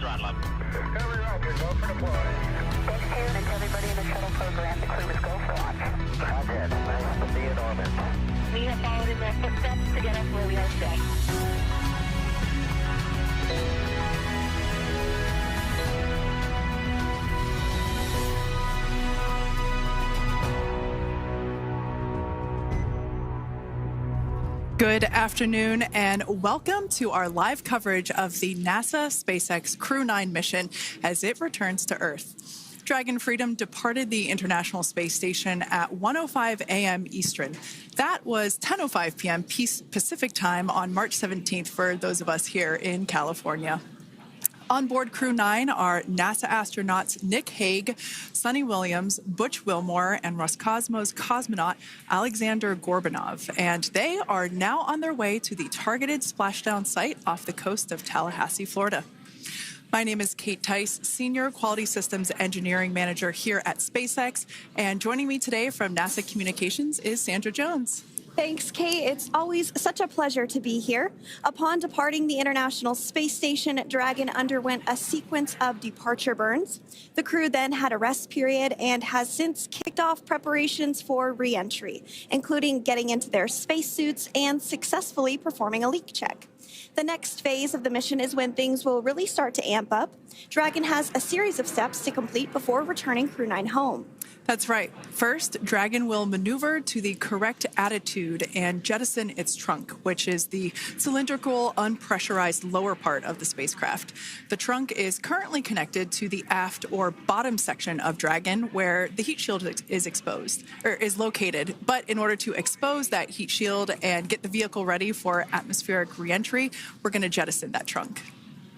throttle up. Every roger, go for deploy. Thanks, Karen, and to everybody in the shuttle program. The crew is go for launch. Roger, nice to be in orbit. We have followed in their footsteps to get us where we are today. Good afternoon and welcome to our live coverage of the NASA SpaceX Crew-9 mission as it returns to Earth. Dragon Freedom departed the International Space Station at 1:05 a.m. Eastern. That was 10:05 p.m. Pacific time on March 17th for those of us here in California. On board Crew-9 are NASA astronauts Nick Hague, Suni Williams, Butch Wilmore, and Roscosmos cosmonaut Alexander Gorbanov. And they are now on their way to the targeted splashdown site off the coast of Tallahassee, Florida. My name is Kate Tice, Senior Quality Systems Engineering Manager here at SpaceX. And joining me today from NASA Communications is Sandra Jones. Thanks, Kate. It's always such a pleasure to be here. Upon departing the International Space Station, Dragon underwent a sequence of departure burns. The crew then had a rest period and has since kicked off preparations for re-entry, including getting into their spacesuits and successfully performing a leak check. The next phase of the mission is when things will really start to amp up. Dragon has a series of steps to complete before returning Crew-9 home. That's right. First, Dragon will maneuver to the correct attitude and jettison its trunk, which is the cylindrical, unpressurized lower part of the spacecraft. The trunk is currently connected to the aft or bottom section of Dragon, where the heat shield is located. But in order to expose that heat shield and get the vehicle ready for atmospheric reentry, we're going to jettison that trunk.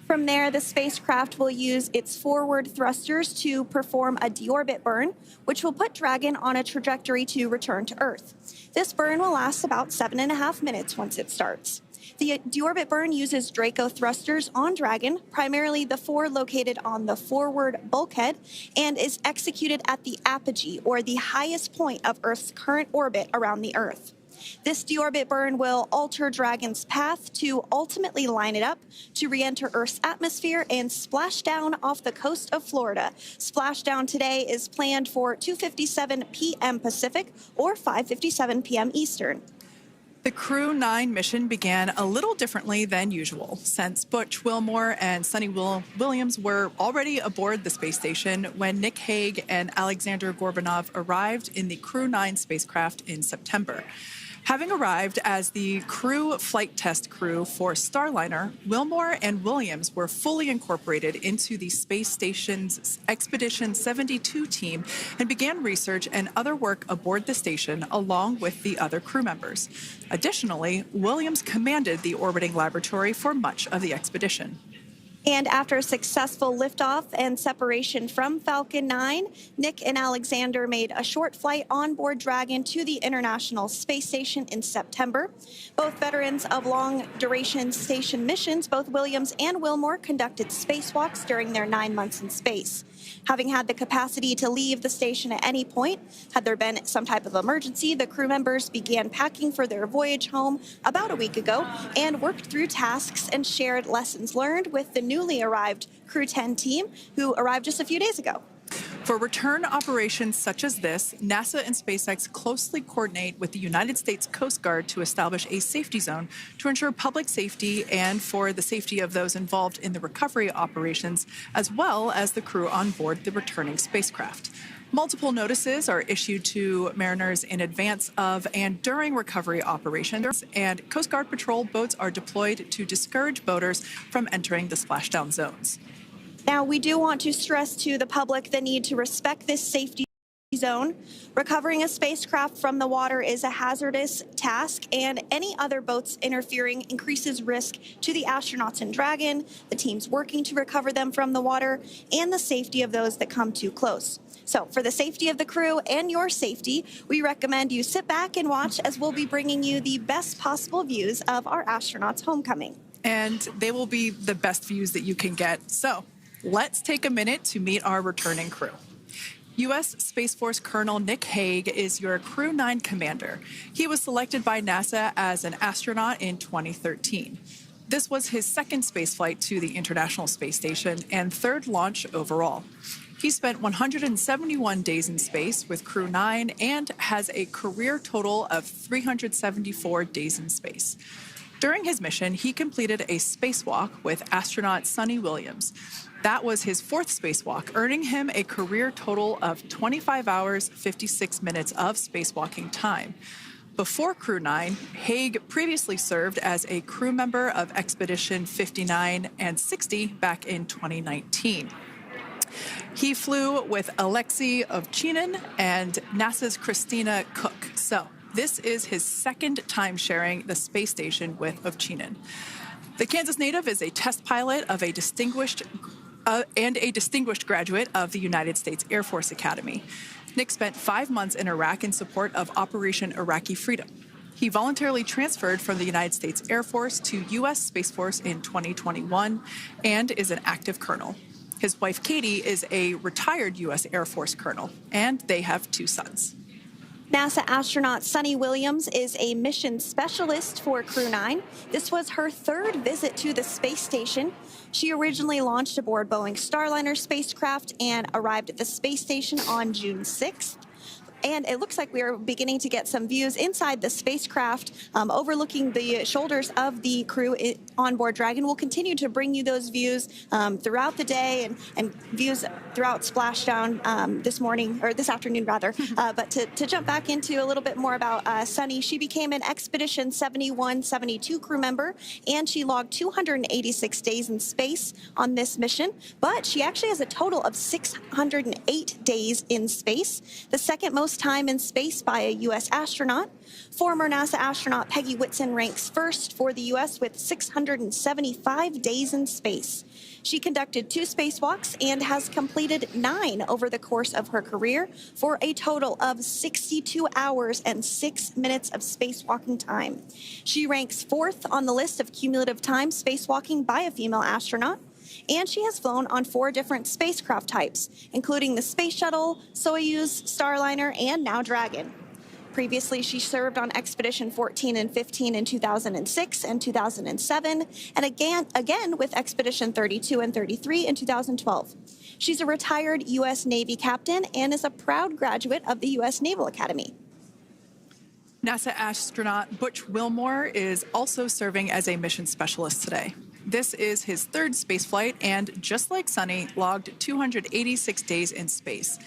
From there, the spacecraft will use its forward thrusters to perform a deorbit burn, which will put Dragon on a trajectory to return to Earth. This burn will last about 7.5 minutes once it starts. The deorbit burn uses Draco thrusters on Dragon, primarily the four located on the forward bulkhead, and is executed at the apogee, or the highest point of Earth's current orbit around the Earth. This deorbit burn will alter Dragon's path to ultimately line it up to re-enter Earth's atmosphere and splash down off the coast of Florida. Splashdown today is planned for 2:57 p.m. Pacific or 5:57 p.m. Eastern. The Crew-9 mission began a little differently than usual, since Butch Wilmore and Suni Williams were already aboard the space station when Nick Hague and Alexander Gorbanov arrived in the Crew-9 spacecraft in September. Having arrived as the crew flight test crew for Starliner, Wilmore and Williams were fully incorporated into the space station's Expedition 72 team and began research and other work aboard the station along with the other crew members. Additionally, Williams commanded the orbiting laboratory for much of the expedition. And after a successful liftoff and separation from Falcon 9, Nick and Alexander made a short flight on board Dragon to the International Space Station in September. Both veterans of long-duration station missions, both Williams and Wilmore conducted spacewalks during their 9 months in space. Having had the capacity to leave the station at any point, had there been some type of emergency, the crew members began packing for their voyage home about a week ago and worked through tasks and shared lessons learned with the newly arrived Crew-10 team, who arrived just a few days ago. For return operations such as this, NASA and SpaceX closely coordinate with the United States Coast Guard to establish a safety zone to ensure public safety and for the safety of those involved in the recovery operations, as well as the crew on board the returning spacecraft. Multiple notices are issued to mariners in advance of and during recovery operations, and Coast Guard patrol boats are deployed to discourage boaters from entering the splashdown zones. Now, we do want to stress to the public the need to respect this safety zone. Recovering a spacecraft from the water is a hazardous task, and any other boats interfering increases risk to the astronauts in Dragon, the teams working to recover them from the water, and the safety of those that come too close. So for the safety of the crew and your safety, we recommend you sit back and watch as we'll be bringing you the best possible views of our astronauts' homecoming. And they will be the best views that you can get. So let's take a minute to meet our returning crew. U.S. Space Force Colonel Nick Hague is your Crew-9 commander. He was selected by NASA as an astronaut in 2013. This was his second spaceflight to the International Space Station and third launch overall. He spent 171 days in space with Crew-9 and has a career total of 374 days in space. During his mission, he completed a spacewalk with astronaut Suni Williams. That was his fourth spacewalk, earning him a career total of 25 hours, 56 minutes of spacewalking time. Before Crew-9, Haig previously served as a crew member of Expedition 59 and 60 back in 2019. He flew with Alexei Ovchinin and NASA's Christina Cook. So this is his second time sharing the space station with Ovchinin. The Kansas native is a test pilot of a distinguished graduate of the United States Air Force Academy. Nick spent 5 months in Iraq in support of Operation Iraqi Freedom. He voluntarily transferred from the United States Air Force to U.S. Space Force in 2021 and is an active colonel. His wife, Katie, is a retired U.S. Air Force colonel, and they have 2 sons. NASA astronaut Suni Williams is a mission specialist for Crew-9. This was her third visit to the space station. She originally launched aboard Boeing Starliner spacecraft and arrived at the space station on June 6th. And it looks like we are beginning to get some views inside the spacecraft, overlooking the shoulders of the crew on board Dragon. We'll continue to bring you those views throughout the day and views throughout Splashdown this afternoon rather. But to jump back into a little bit more about Suni, she became an Expedition 71-72 crew member, and she logged 286 days in space on this mission. But she actually has a total of 608 days in space, the second most time in space by a U.S. astronaut. Former NASA astronaut Peggy Whitson ranks first for the U.S. with 675 days in space. She conducted 2 spacewalks and has completed 9 over the course of her career for a total of 62 hours and 6 minutes of spacewalking time. She ranks 4th on the list of cumulative time spacewalking by a female astronaut. And she has flown on 4 different spacecraft types, including the Space Shuttle, Soyuz, Starliner, and now Dragon. Previously, she served on Expedition 14 and 15 in 2006 and 2007, and again with Expedition 32 and 33 in 2012. She's a retired U.S. Navy captain and is a proud graduate of the U.S. Naval Academy. NASA astronaut Butch Wilmore is also serving as a mission specialist today. This is his 3rd spaceflight and, just like Suni, logged 286 days in space.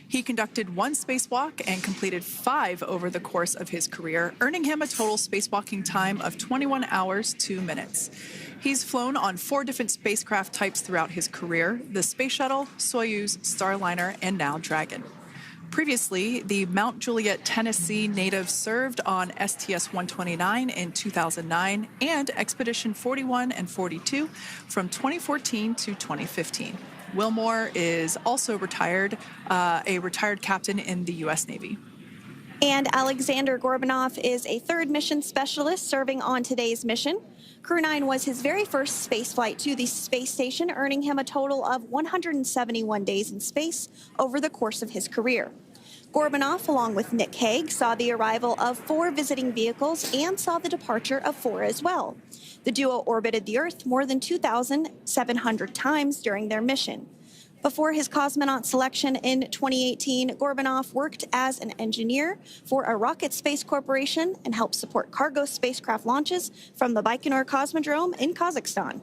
He conducted 1 spacewalk and completed 5 over the course of his career, earning him a total spacewalking time of 21 hours, 2 minutes. He's flown on 4 different spacecraft types throughout his career: the Space Shuttle, Soyuz, Starliner, and now Dragon. Previously, the Mount Juliet, Tennessee native served on STS-129 in 2009 and Expedition 41 and 42 from 2014 to 2015. Wilmore is also a retired captain in the U.S. Navy. And Alexander Gorbanov is a 3rd mission specialist serving on today's mission. Crew-9 was his very first spaceflight to the space station, earning him a total of 171 days in space over the course of his career. Gorbanov, along with Nick Haig, saw the arrival of 4 visiting vehicles and saw the departure of 4 as well. The duo orbited the Earth more than 2,700 times during their mission. Before his cosmonaut selection in 2018, Gorbanov worked as an engineer for a rocket space corporation and helped support cargo spacecraft launches from the Baikonur Cosmodrome in Kazakhstan.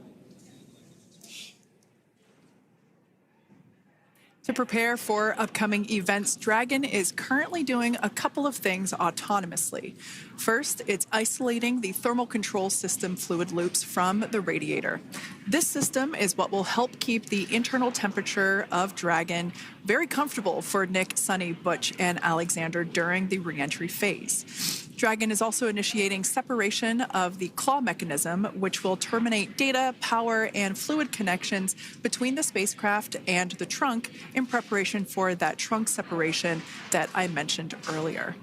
To prepare for upcoming events, Dragon is currently doing a couple of things autonomously. First, it's isolating the thermal control system fluid loops from the radiator. This system is what will help keep the internal temperature of Dragon very comfortable for Nick, Suni, Butch, and Alexander during the re-entry phase. Dragon is also initiating separation of the claw mechanism, which will terminate data, power, and fluid connections between the spacecraft and the trunk in preparation for that trunk separation that I mentioned earlier.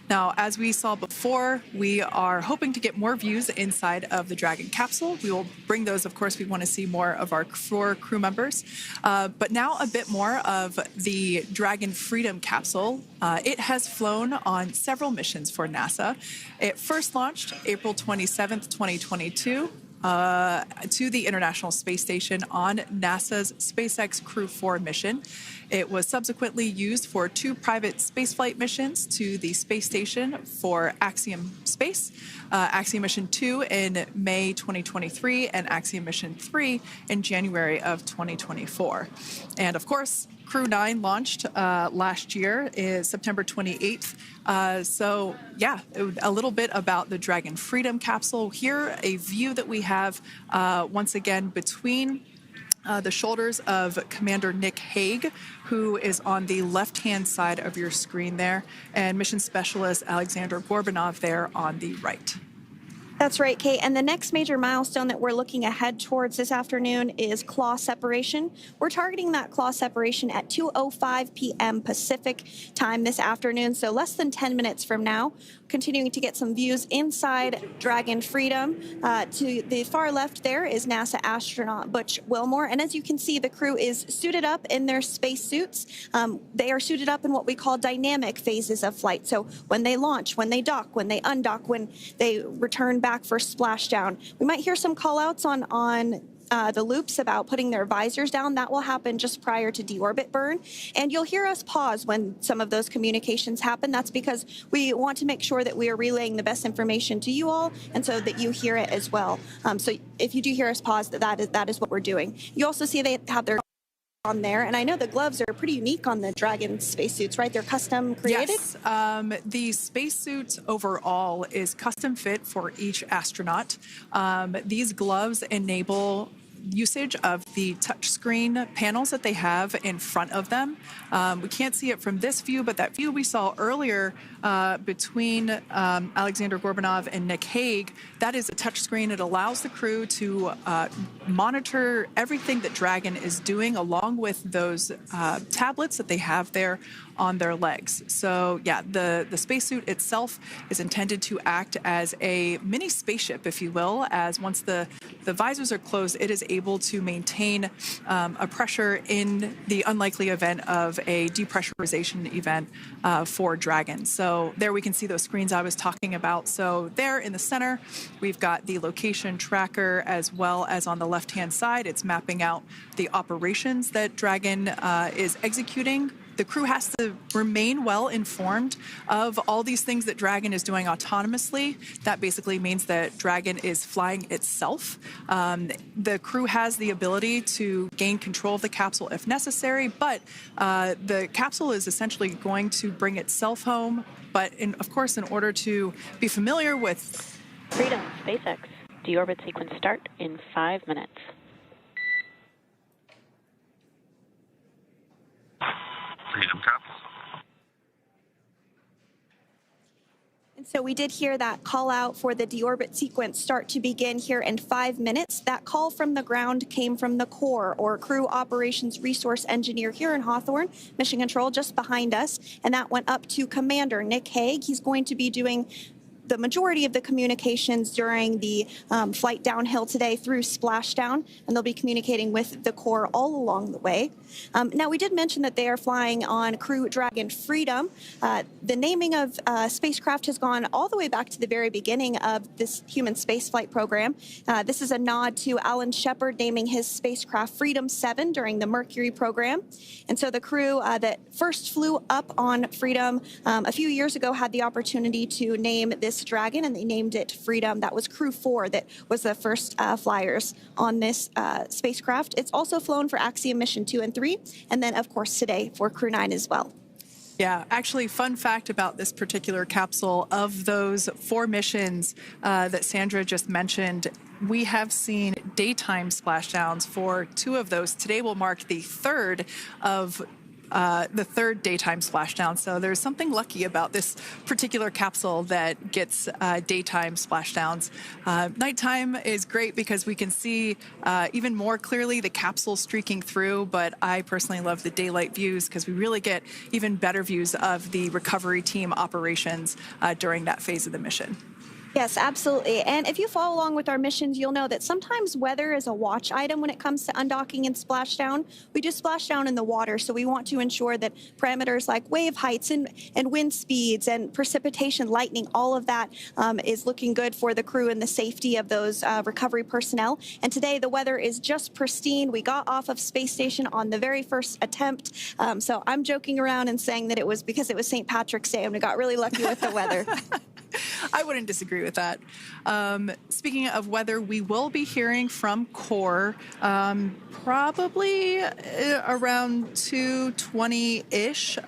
Now, as we saw before, we are hoping to get more views inside of the Dragon capsule. We will bring those, of course. We want to see more of our 4 crew members. But now a bit more of the Dragon Freedom capsule. It has flown on several missions for NASA. It first launched April 27th, 2022. to the International Space Station on NASA's SpaceX Crew-9 mission. It was subsequently used for 2 private spaceflight missions to the space station for Axiom Space, Axiom Mission 2 in May 2023, and Axiom Mission 3 in January of 2024. And of course, Crew-9 launched last year, is September 28th. So yeah, a little bit about the Dragon Freedom capsule. Here, a view that we have once again between the shoulders of Commander Nick Hague, who is on the left-hand side of your screen there, and Mission Specialist Alexander Gorbanov there on the right. That's right, Kate. And the next major milestone that we're looking ahead towards this afternoon is claw separation. We're targeting that claw separation at 2:05 p.m. Pacific time this afternoon, so less than 10 minutes from now. Continuing to get some views inside Dragon Freedom. To the far left there is NASA astronaut Butch Wilmore. And as you can see, the crew is suited up in their space suits. They are suited up in what we call dynamic phases of flight. So when they launch, when they dock, when they undock, when they return back for splashdown. We might hear some call outs on the loops about putting their visors down. That will happen just prior to deorbit burn. And you'll hear us pause when some of those communications happen. That's because we want to make sure that we are relaying the best information to you all, and so that you hear it as well. So if you do hear us pause, that is what we're doing. You also see they have their on there, and I know the gloves are pretty unique on the Dragon spacesuits, right? They're custom created? Yes, the spacesuit overall is custom fit for each astronaut. These gloves enable usage of the touchscreen panels that they have in front of them. We can't see it from this view, but that view we saw earlier between Alexander Gorbanov and Nick Hague, that is a touchscreen. It allows the crew to monitor everything that Dragon is doing, along with those tablets that they have there on their legs. So yeah, the spacesuit itself is intended to act as a mini spaceship, if you will, as once the visors are closed, it is able to maintain a pressure in the unlikely event of a depressurization event for Dragon. So there we can see those screens I was talking about. So there in the center, we've got the location tracker, as well as on the left-hand side, it's mapping out the operations that Dragon is executing. The crew has to remain well informed of all these things that Dragon is doing autonomously. That basically means that Dragon is flying itself. The crew has the ability to gain control of the capsule if necessary, but the capsule is essentially going to bring itself home. But of course, in order to be familiar with Freedom, SpaceX, deorbit sequence start in 5 minutes. Freedom capsule. And so we did hear that call out for the deorbit sequence start to begin here in 5 minutes. That call from the ground came from the core, or Crew Operations Resource Engineer here in Hawthorne, Mission Control just behind us. And that went up to Commander Nick Hague. He's going to be doing the majority of the communications during the flight downhill today through Splashdown, and they'll be communicating with the core all along the way. Now, we did mention that they are flying on Crew Dragon Freedom. The naming of spacecraft has gone all the way back to the very beginning of this human spaceflight program. This is a nod to Alan Shepard naming his spacecraft Freedom 7 during the Mercury program. And so the crew that first flew up on Freedom a few years ago had the opportunity to name this Dragon, and they named it Freedom. That was Crew 4 that was the first flyers on this spacecraft. It's also flown for Axiom Mission 2 and 3, and then, of course, today for Crew-9 as well. Yeah, actually, fun fact about this particular capsule, of those 4 missions that Sandra just mentioned, we have seen daytime splashdowns for 2 of those. Today will mark the third daytime splashdown. So there's something lucky about this particular capsule that gets daytime splashdowns. Nighttime is great because we can see even more clearly the capsule streaking through, but I personally love the daylight views because we really get even better views of the recovery team operations during that phase of the mission. Yes, absolutely. And if you follow along with our missions, you'll know that sometimes weather is a watch item when it comes to undocking and splashdown. We do splashdown in the water, so we want to ensure that parameters like wave heights and wind speeds and precipitation, lightning, all of that is looking good for the crew and the safety of those recovery personnel. And today the weather is just pristine. We got off of space station on the very first attempt. So I'm joking around and saying that it was because it was St. Patrick's Day and we got really lucky with the weather. I wouldn't disagree with that. Speaking of weather, we will be hearing from Core probably around 2:20-ish.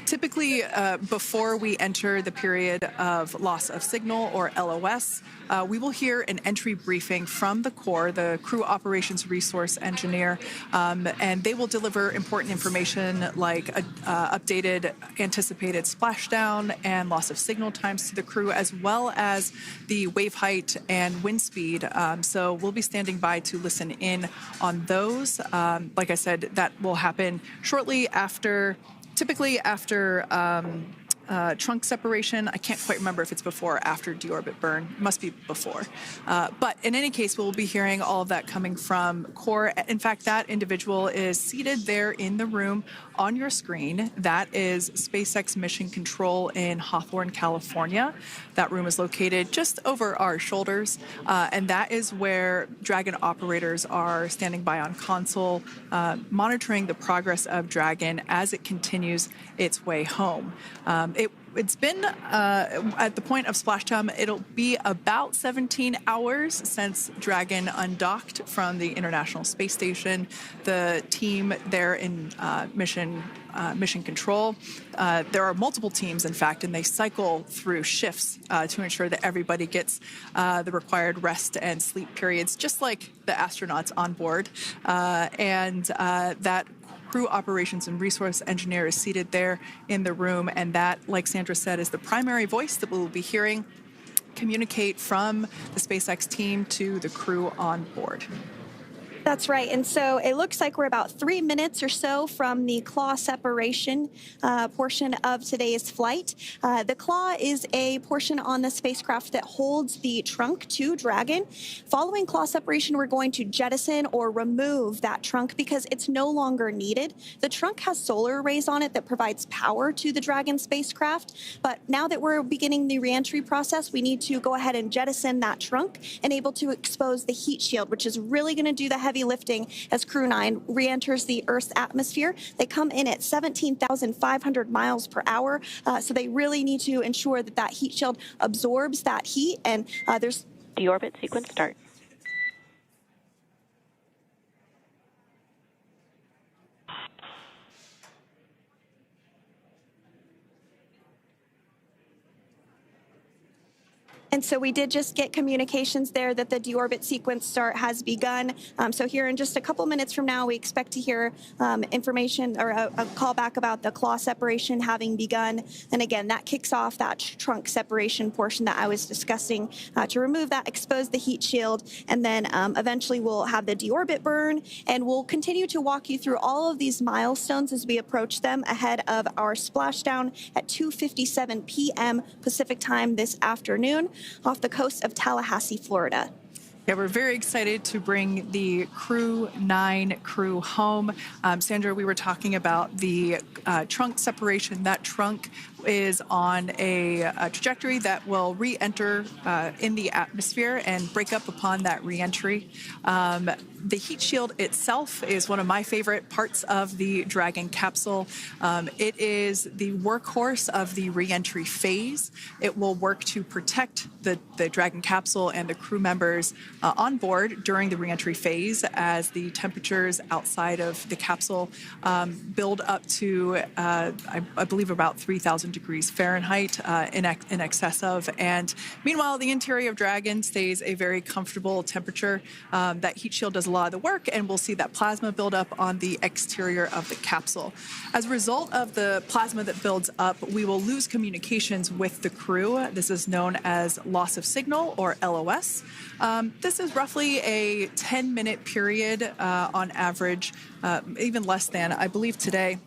Typically, before we enter the period of loss of signal, or LOS, we will hear an entry briefing from the Core, the Crew Operations Resource Engineer, and they will deliver important information like updated anticipated splashdown and loss of signal times to the crew, as well as the wave height and wind speed. So we'll be standing by to listen in on those. Like I said, that will happen shortly after. Typically after trunk separation. I can't quite remember if it's before or after deorbit burn. It must be before. But in any case, we'll be hearing all of that coming from Core. In fact, that individual is seated there in the room on your screen. That is SpaceX Mission Control in Hawthorne, California. That room is located just over our shoulders, and that is where Dragon operators are standing by on console, monitoring the progress of Dragon as it continues its way home. It's been, at the point of splashdown, it'll be about 17 hours since Dragon undocked from the International Space Station. The team there in mission control, there are multiple teams, in fact, and they cycle through shifts to ensure that everybody gets the required rest and sleep periods, just like the astronauts on board. And that Crew Operations and Resource Engineer is seated there in the room, and that, like Sandra said, is the primary voice that we'll be hearing communicate from the SpaceX team to the crew on board. That's right. And so it looks like we're about 3 minutes or so from the claw separation portion of today's flight. The claw is a portion on the spacecraft that holds the trunk to Dragon. Following claw separation, we're going to jettison or remove that trunk because it's no longer needed. The trunk has solar arrays on it that provides power to the Dragon spacecraft. But now that we're beginning the reentry process, we need to go ahead and jettison that trunk and able to expose the heat shield, which is really going to do the heavy lifting as Crew-9 re-enters the Earth's atmosphere. They come in at 17,500 miles per hour, so they really need to ensure that that heat shield absorbs that heat, and there's... Deorbit sequence start. And so we did just get communications there that the deorbit sequence start has begun. So here in just a couple minutes from now, we expect to hear information or a call back about the claw separation having begun. And again, that kicks off that trunk separation portion that I was discussing to remove that, expose the heat shield, and then eventually we'll have the deorbit burn. And we'll continue to walk you through all of these milestones as we approach them ahead of our splashdown at 2:57 p.m. Pacific time this afternoon, off the coast of Tallahassee, Florida. Yeah, we're very excited to bring the Crew-9 crew home. Sandra, we were talking about the trunk separation. That trunk is on a trajectory that will re-enter in the atmosphere and break up upon that re-entry. The heat shield itself is one of my favorite parts of the Dragon capsule. It is the workhorse of the re-entry phase. It will work to protect the Dragon capsule and the crew members on board during the re-entry phase as the temperatures outside of the capsule build up to, I believe, about 3,000 degrees Fahrenheit in excess of. And meanwhile, the interior of Dragon stays a very comfortable temperature. That heat shield does a lot of the work, and we'll see that plasma build up on the exterior of the capsule. As a result of the plasma that builds up, we will lose communications with the crew. This is known as loss of signal, or LOS. This is roughly a 10-minute period on average, even less than. I believe today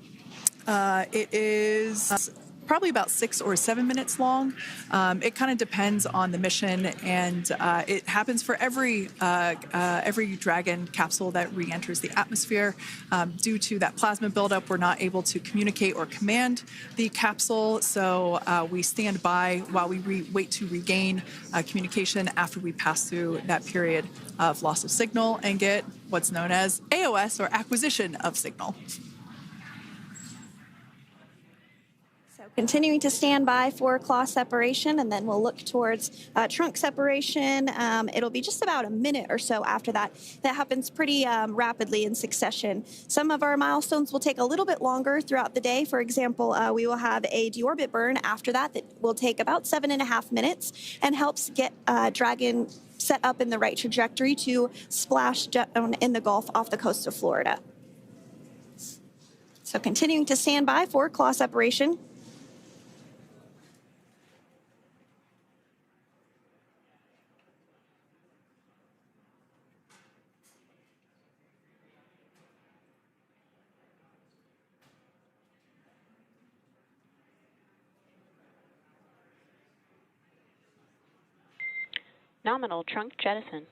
it is probably about 6 or 7 minutes long. It kind of depends on the mission, and it happens for every Dragon capsule that re-enters the atmosphere. Due to that plasma buildup, we're not able to communicate or command the capsule, so we stand by while we wait to regain communication after we pass through that period of loss of signal and get what's known as AOS, or acquisition of signal. Continuing to stand by for claw separation, and then we'll look towards trunk separation. It'll be just about a minute or so after that. That happens pretty rapidly in succession. Some of our milestones will take a little bit longer throughout the day. For example, we will have a deorbit burn after that will take about 7.5 minutes and helps get Dragon set up in the right trajectory to splash down in the Gulf off the coast of Florida. So continuing to stand by for claw separation. Nominal trunk jettison.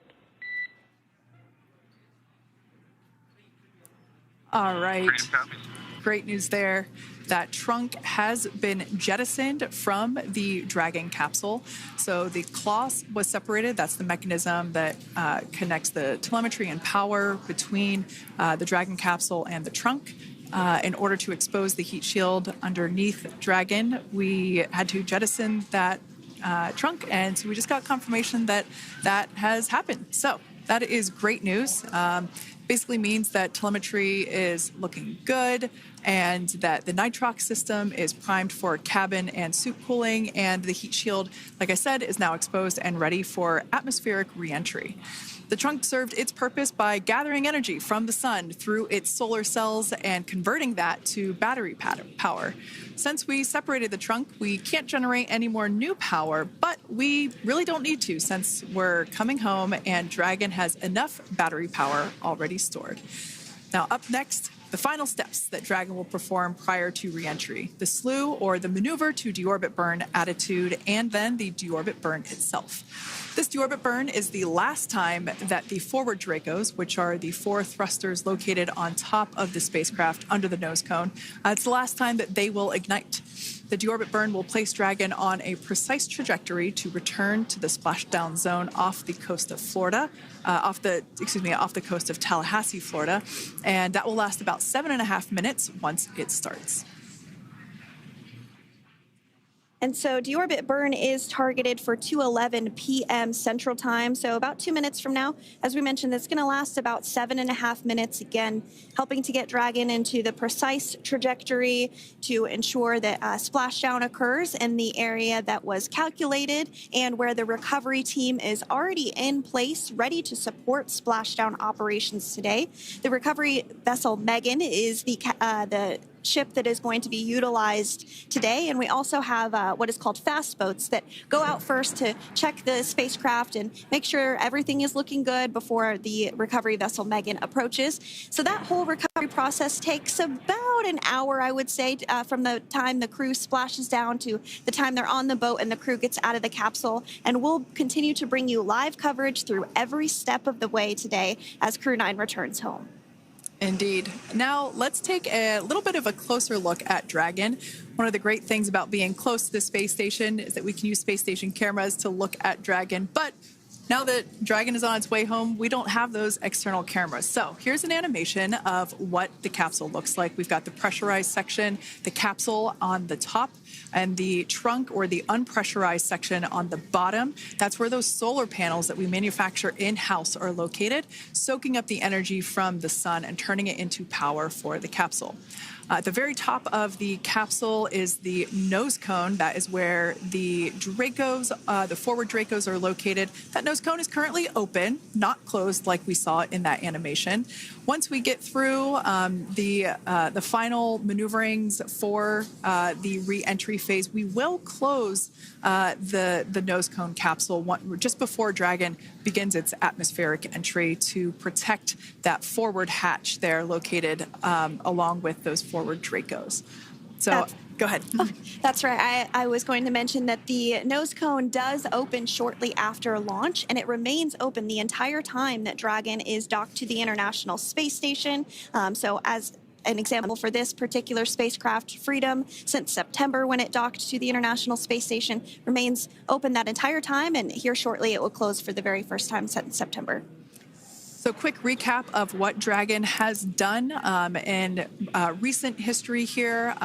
All right. Freedom copies. Great news there. That trunk has been jettisoned from the Dragon capsule. So the claw was separated. That's the mechanism that connects the telemetry and power between the Dragon capsule and the trunk. In order to expose the heat shield underneath Dragon, we had to jettison that trunk, and so we just got confirmation that that has happened. So that is great news. Basically means that telemetry is looking good, and that the nitrox system is primed for cabin and suit cooling, and the heat shield, like I said, is now exposed and ready for atmospheric re-entry. The trunk served its purpose by gathering energy from the sun through its solar cells and converting that to battery power. Since we separated the trunk, we can't generate any more new power, but we really don't need to since we're coming home and Dragon has enough battery power already stored. Now, up next, the final steps that Dragon will perform prior to re-entry: the slew, or the maneuver to deorbit burn attitude, and then the deorbit burn itself. This deorbit burn is the last time that the forward Dracos, which are the 4 thrusters located on top of the spacecraft under the nose cone, it's the last time that they will ignite. The deorbit burn will place Dragon on a precise trajectory to return to the splashdown zone off the coast of Florida, off the coast of Tallahassee, Florida, and that will last about 7.5 minutes once it starts. And so deorbit burn is targeted for 2:11 p.m. Central Time, so about 2 minutes from now. As we mentioned, it's going to last about 7.5 minutes, again, helping to get Dragon into the precise trajectory to ensure that splashdown occurs in the area that was calculated and where the recovery team is already in place, ready to support splashdown operations today. The recovery vessel Megan is the ship that is going to be utilized today, and we also have what is called fast boats that go out first to check the spacecraft and make sure everything is looking good before the recovery vessel Megan approaches. So that whole recovery process takes about an hour, I would say, from the time the crew splashes down to the time they're on the boat and the crew gets out of the capsule. And we'll continue to bring you live coverage through every step of the way today as Crew-9 returns home. Indeed. Now, let's take a little bit of a closer look at Dragon. One of the great things about being close to the space station is that we can use space station cameras to look at Dragon. But now that Dragon is on its way home, we don't have those external cameras. So here's an animation of what the capsule looks like. We've got the pressurized section, the capsule on the top, and the trunk, or the unpressurized section, on the bottom. That's where those solar panels that we manufacture in-house are located, soaking up the energy from the sun and turning it into power for the capsule. At the very top of the capsule is the nose cone. That is where the Dracos, the forward Dracos, are located. That nose cone is currently open, not closed like we saw in that animation. Once we get through the final maneuverings for the re-entry phase, we will close the nose cone capsule just before Dragon begins its atmospheric entry to protect that forward hatch there located along with those forward Dracos. So Go ahead. That's right. I was going to mention that the nose cone does open shortly after launch, and it remains open the entire time that Dragon is docked to the International Space Station. So as an example for this particular spacecraft, Freedom, since September when it docked to the International Space Station, remains open that entire time, and here shortly it will close for the very first time since September. So quick recap of what Dragon has done in recent history here.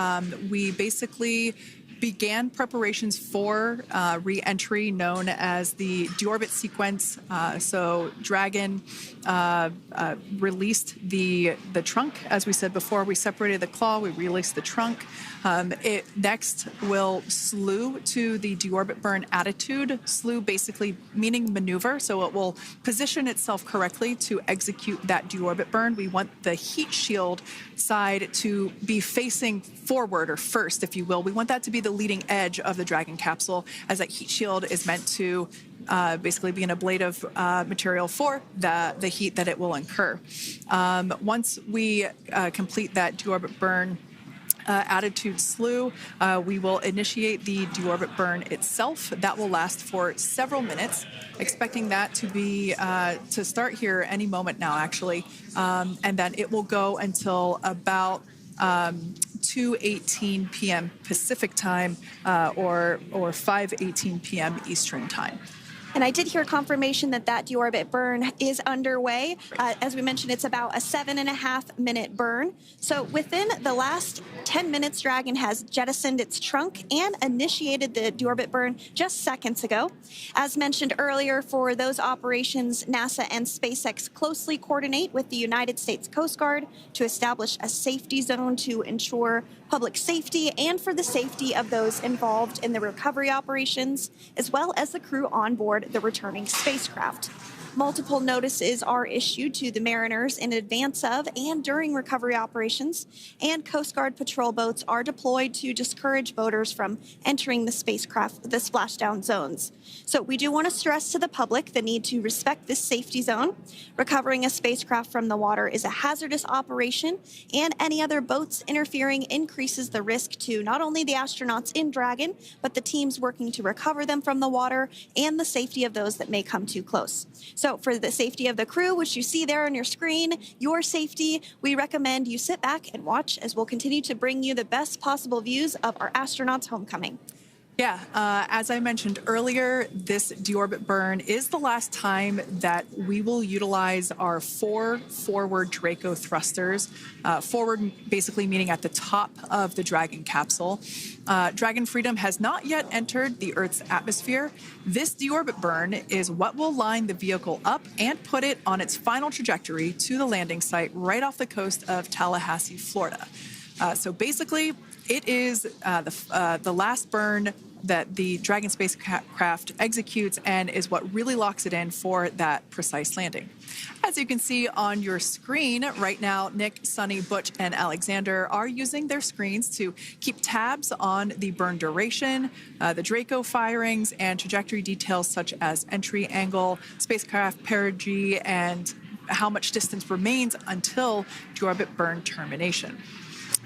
We basically began preparations for re-entry known as the deorbit sequence. So Dragon released the trunk. As we said before, we separated the claw, we released the trunk. It next will slew to the deorbit burn attitude. Slew basically meaning maneuver, so it will position itself correctly to execute that deorbit burn. We want the heat shield side to be facing forward, or first, if you will. We want that to be the leading edge of the Dragon capsule, as that heat shield is meant to basically be an ablative material for the heat that it will incur. Once we complete that deorbit burn attitude slew, we will initiate the deorbit burn itself. That will last for several minutes, expecting that to be to start here any moment now, actually, and then it will go until about 2:18 p.m. Pacific time or 5:18 p.m. Eastern time. And I did hear confirmation that that deorbit burn is underway. As we mentioned, it's about a 7.5-minute burn. So within the last 10 minutes, Dragon has jettisoned its trunk and initiated the deorbit burn just seconds ago. As mentioned earlier, for those operations, NASA and SpaceX closely coordinate with the United States Coast Guard to establish a safety zone to ensure public safety and for the safety of those involved in the recovery operations, as well as the crew on board the returning spacecraft. Multiple notices are issued to the mariners in advance of and during recovery operations, and Coast Guard patrol boats are deployed to discourage boaters from entering the spacecraft, the splashdown zones. So we do want to stress to the public the need to respect this safety zone. Recovering a spacecraft from the water is a hazardous operation, and any other boats interfering increases the risk to not only the astronauts in Dragon, but the teams working to recover them from the water and the safety of those that may come too close. So for the safety of the crew, which you see there on your screen, your safety, we recommend you sit back and watch as we'll continue to bring you the best possible views of our astronauts' homecoming. Yeah, as I mentioned earlier, this deorbit burn is the last time that we will utilize our 4 forward Draco thrusters. Forward basically meaning at the top of the Dragon capsule. Dragon Freedom has not yet entered the Earth's atmosphere. This deorbit burn is what will line the vehicle up and put it on its final trajectory to the landing site right off the coast of Tallahassee, Florida. So basically, it is the last burn that the Dragon spacecraft executes and is what really locks it in for that precise landing. As you can see on your screen right now, Nick, Sunny, Butch, and Alexander are using their screens to keep tabs on the burn duration, the Draco firings, and trajectory details such as entry angle, spacecraft perigee, and how much distance remains until deorbit burn termination.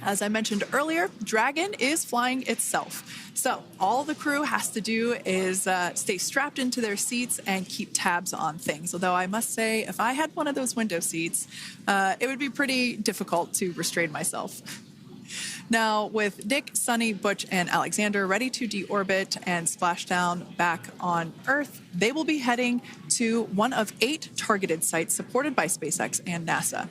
As I mentioned earlier, Dragon is flying itself. So all the crew has to do is stay strapped into their seats and keep tabs on things. Although I must say, if I had one of those window seats, it would be pretty difficult to restrain myself. Now, with Nick, Sunny, Butch, and Alexander ready to deorbit and splash down back on Earth, they will be heading to one of 8 targeted sites supported by SpaceX and NASA.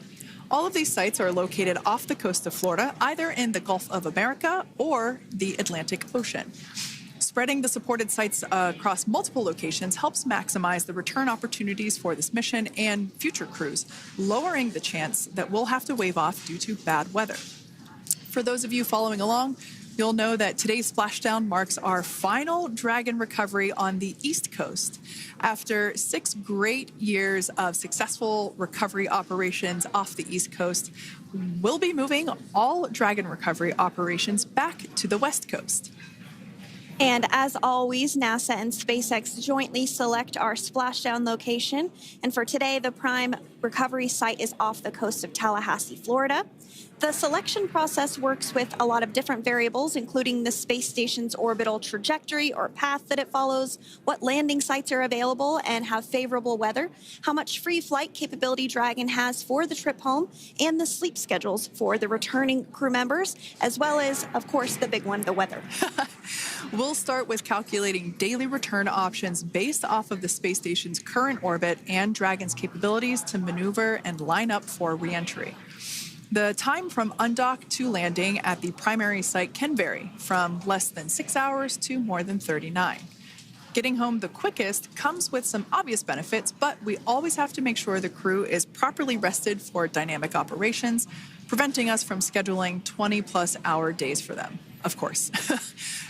All of these sites are located off the coast of Florida, either in the Gulf of America or the Atlantic Ocean. Spreading the supported sites across multiple locations helps maximize the return opportunities for this mission and future crews, lowering the chance that we'll have to wave off due to bad weather. For those of you following along, you'll know that today's splashdown marks our final Dragon recovery on the East Coast. After 6 great years of successful recovery operations off the East Coast, we'll be moving all Dragon recovery operations back to the West Coast. And as always, NASA and SpaceX jointly select our splashdown location. And for today, the prime recovery site is off the coast of Tallahassee, Florida. The selection process works with a lot of different variables, including the space station's orbital trajectory or path that it follows, what landing sites are available and have favorable weather, how much free flight capability Dragon has for the trip home, and the sleep schedules for the returning crew members, as well as, of course, the big one, the weather. We'll start with calculating daily return options based off of the space station's current orbit and Dragon's capabilities to maneuver and line up for re-entry. The time from undock to landing at the primary site can vary from less than 6 hours to more than 39. Getting home the quickest comes with some obvious benefits, but we always have to make sure the crew is properly rested for dynamic operations, preventing us from scheduling 20-plus hour days for them, of course.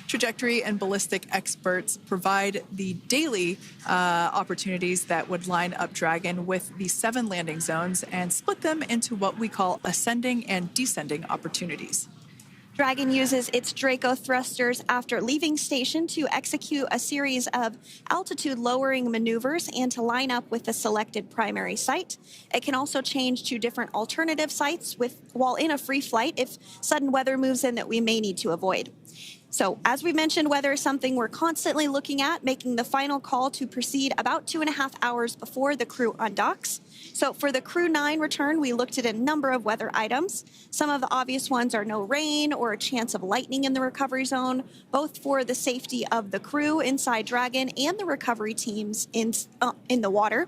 Trajectory and ballistic experts provide the daily opportunities that would line up Dragon with the 7 landing zones and split them into what we call ascending and descending opportunities. Dragon uses its Draco thrusters after leaving station to execute a series of altitude-lowering maneuvers and to line up with the selected primary site. It can also change to different alternative sites while in a free flight if sudden weather moves in that we may need to avoid. So, as we mentioned, weather is something we're constantly looking at, making the final call to proceed about 2.5 hours before the crew undocks. So, for the Crew-9 return, we looked at a number of weather items. Some of the obvious ones are no rain or a chance of lightning in the recovery zone, both for the safety of the crew inside Dragon and the recovery teams in the water.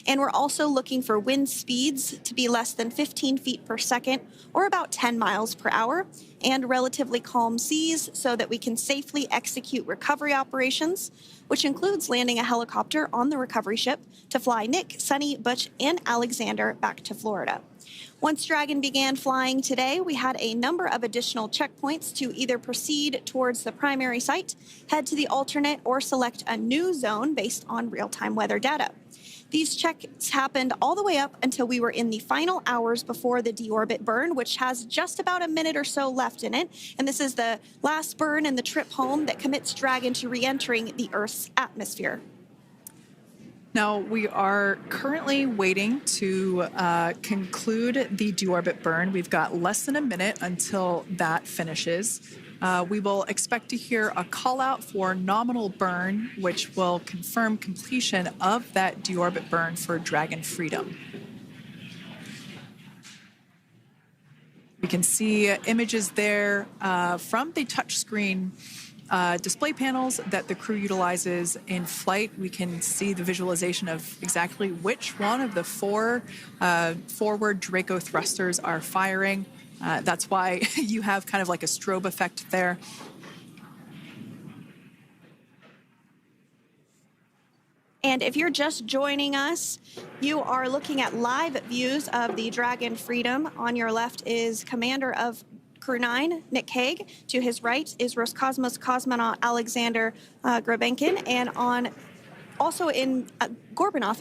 And we're also looking for wind speeds to be less than 15 feet per second or about 10 miles per hour, and relatively calm seas so that we can safely execute recovery operations, which includes landing a helicopter on the recovery ship to fly Nick, Sunny, Butch, and Alexander back to Florida. Once Dragon began flying today, we had a number of additional checkpoints to either proceed towards the primary site, head to the alternate, or select a new zone based on real-time weather data. These checks happened all the way up until we were in the final hours before the deorbit burn, which has just about a minute or so left in it. And this is the last burn in the trip home that commits Dragon to re-entering the Earth's atmosphere. Now, we are currently waiting to conclude the deorbit burn. We've got less than a minute until that finishes. We will expect to hear a call out for nominal burn, which will confirm completion of that deorbit burn for Dragon Freedom. We can see images there from the touchscreen display panels that the crew utilizes in flight. We can see the visualization of exactly which one of the 4 forward Draco thrusters are firing. That's why you have kind of like a strobe effect there. And if you're just joining us, you are looking at live views of the Dragon Freedom. On your left is Commander of Crew-9, Nick Hague. To his right is Roscosmos cosmonaut Alexander Grabenkin. And also in Gorbanov,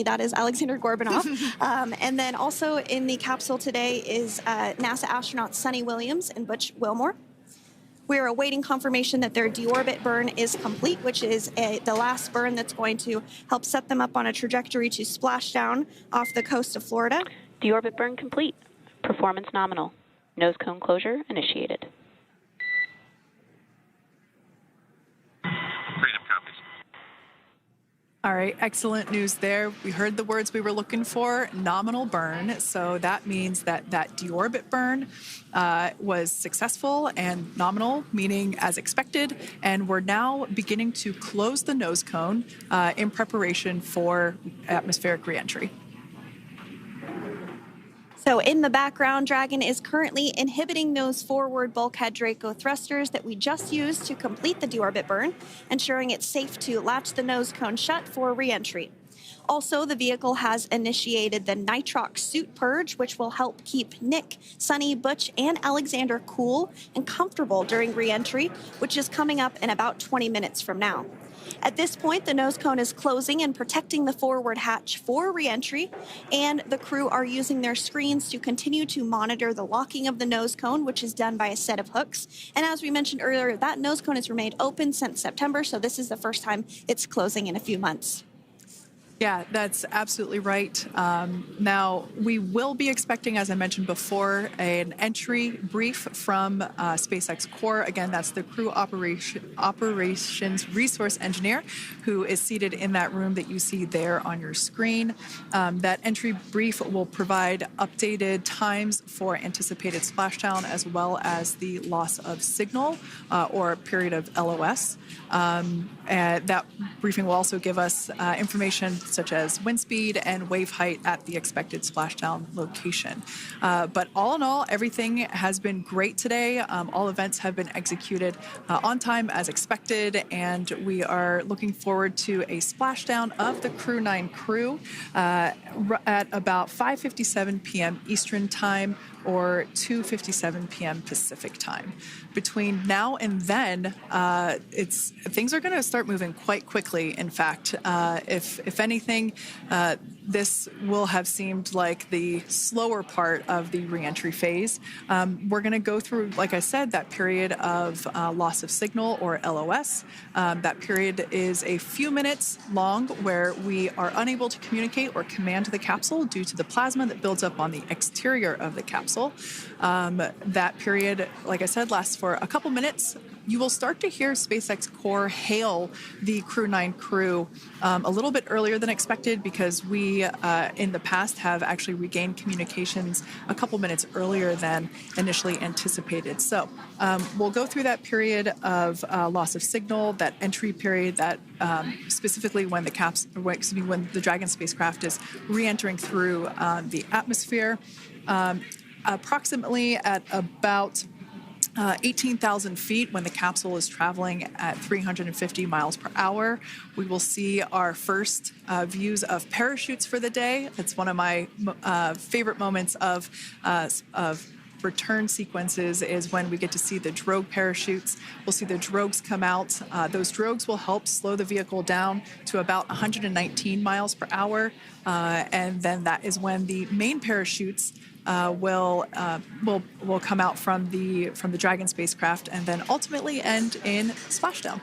that is Alexander Gorbanov. And then also in the capsule today is NASA astronauts Sunny Williams and Butch Wilmore. We're awaiting confirmation that their deorbit burn is complete, which is the last burn that's going to help set them up on a trajectory to Splashdown off the coast of Florida. Deorbit burn complete. Performance nominal. Nose cone closure initiated. Freedom copies. All right, excellent news there. We heard the words we were looking for, nominal burn. So that means that deorbit burn was successful and nominal, meaning as expected. And we're now beginning to close the nose cone in preparation for atmospheric reentry. So in the background, Dragon is currently inhibiting those forward bulkhead Draco thrusters that we just used to complete the deorbit burn, ensuring it's safe to latch the nose cone shut for re-entry. Also, the vehicle has initiated the nitrox suit purge, which will help keep Nick, Sunny, Butch, and Alexander cool and comfortable during re-entry, which is coming up in about 20 minutes from now. At this point, the nose cone is closing and protecting the forward hatch for re-entry, and the crew are using their screens to continue to monitor the locking of the nose cone, which is done by a set of hooks. And as we mentioned earlier, that nose cone has remained open since September, so this is the first time it's closing in a few months. Yeah, that's absolutely right. Now, we will be expecting, as I mentioned before, an entry brief from SpaceX Core. Again, that's the Crew Operations Resource Engineer who is seated in that room that you see there on your screen. That entry brief will provide updated times for anticipated splashdown as well as the loss of signal or period of LOS. And that briefing will also give us information such as wind speed and wave height at the expected splashdown location. But all in all, everything has been great today. All events have been executed on time as expected, and we are looking forward to a splashdown of the Crew-9 crew at about 5:57 p.m. Eastern Time or 2:57 p.m. Pacific Time. Between now and then, things are going to start moving quite quickly. In fact, if anything, this will have seemed like the slower part of the reentry phase. We're going to go through, like I said, that period of loss of signal or LOS. That period is a few minutes long where we are unable to communicate or command the capsule due to the plasma that builds up on the exterior of the capsule. That period, like I said, lasts for a couple minutes. You will start to hear SpaceX Core hail the Crew-9 crew a little bit earlier than expected because we, in the past, have actually regained communications a couple minutes earlier than initially anticipated. So we'll go through that period of loss of signal, that entry period, that specifically when the Dragon spacecraft is re-entering through the atmosphere. Approximately at about 18,000 feet when the capsule is traveling at 350 miles per hour. We will see our first views of parachutes for the day. It's one of my favorite moments of return sequences is when we get to see the drogue parachutes. We'll see the drogues come out. Those drogues will help slow the vehicle down to about 119 miles per hour. And then that is when the main parachutes will come out from the Dragon spacecraft and then ultimately end in splashdown.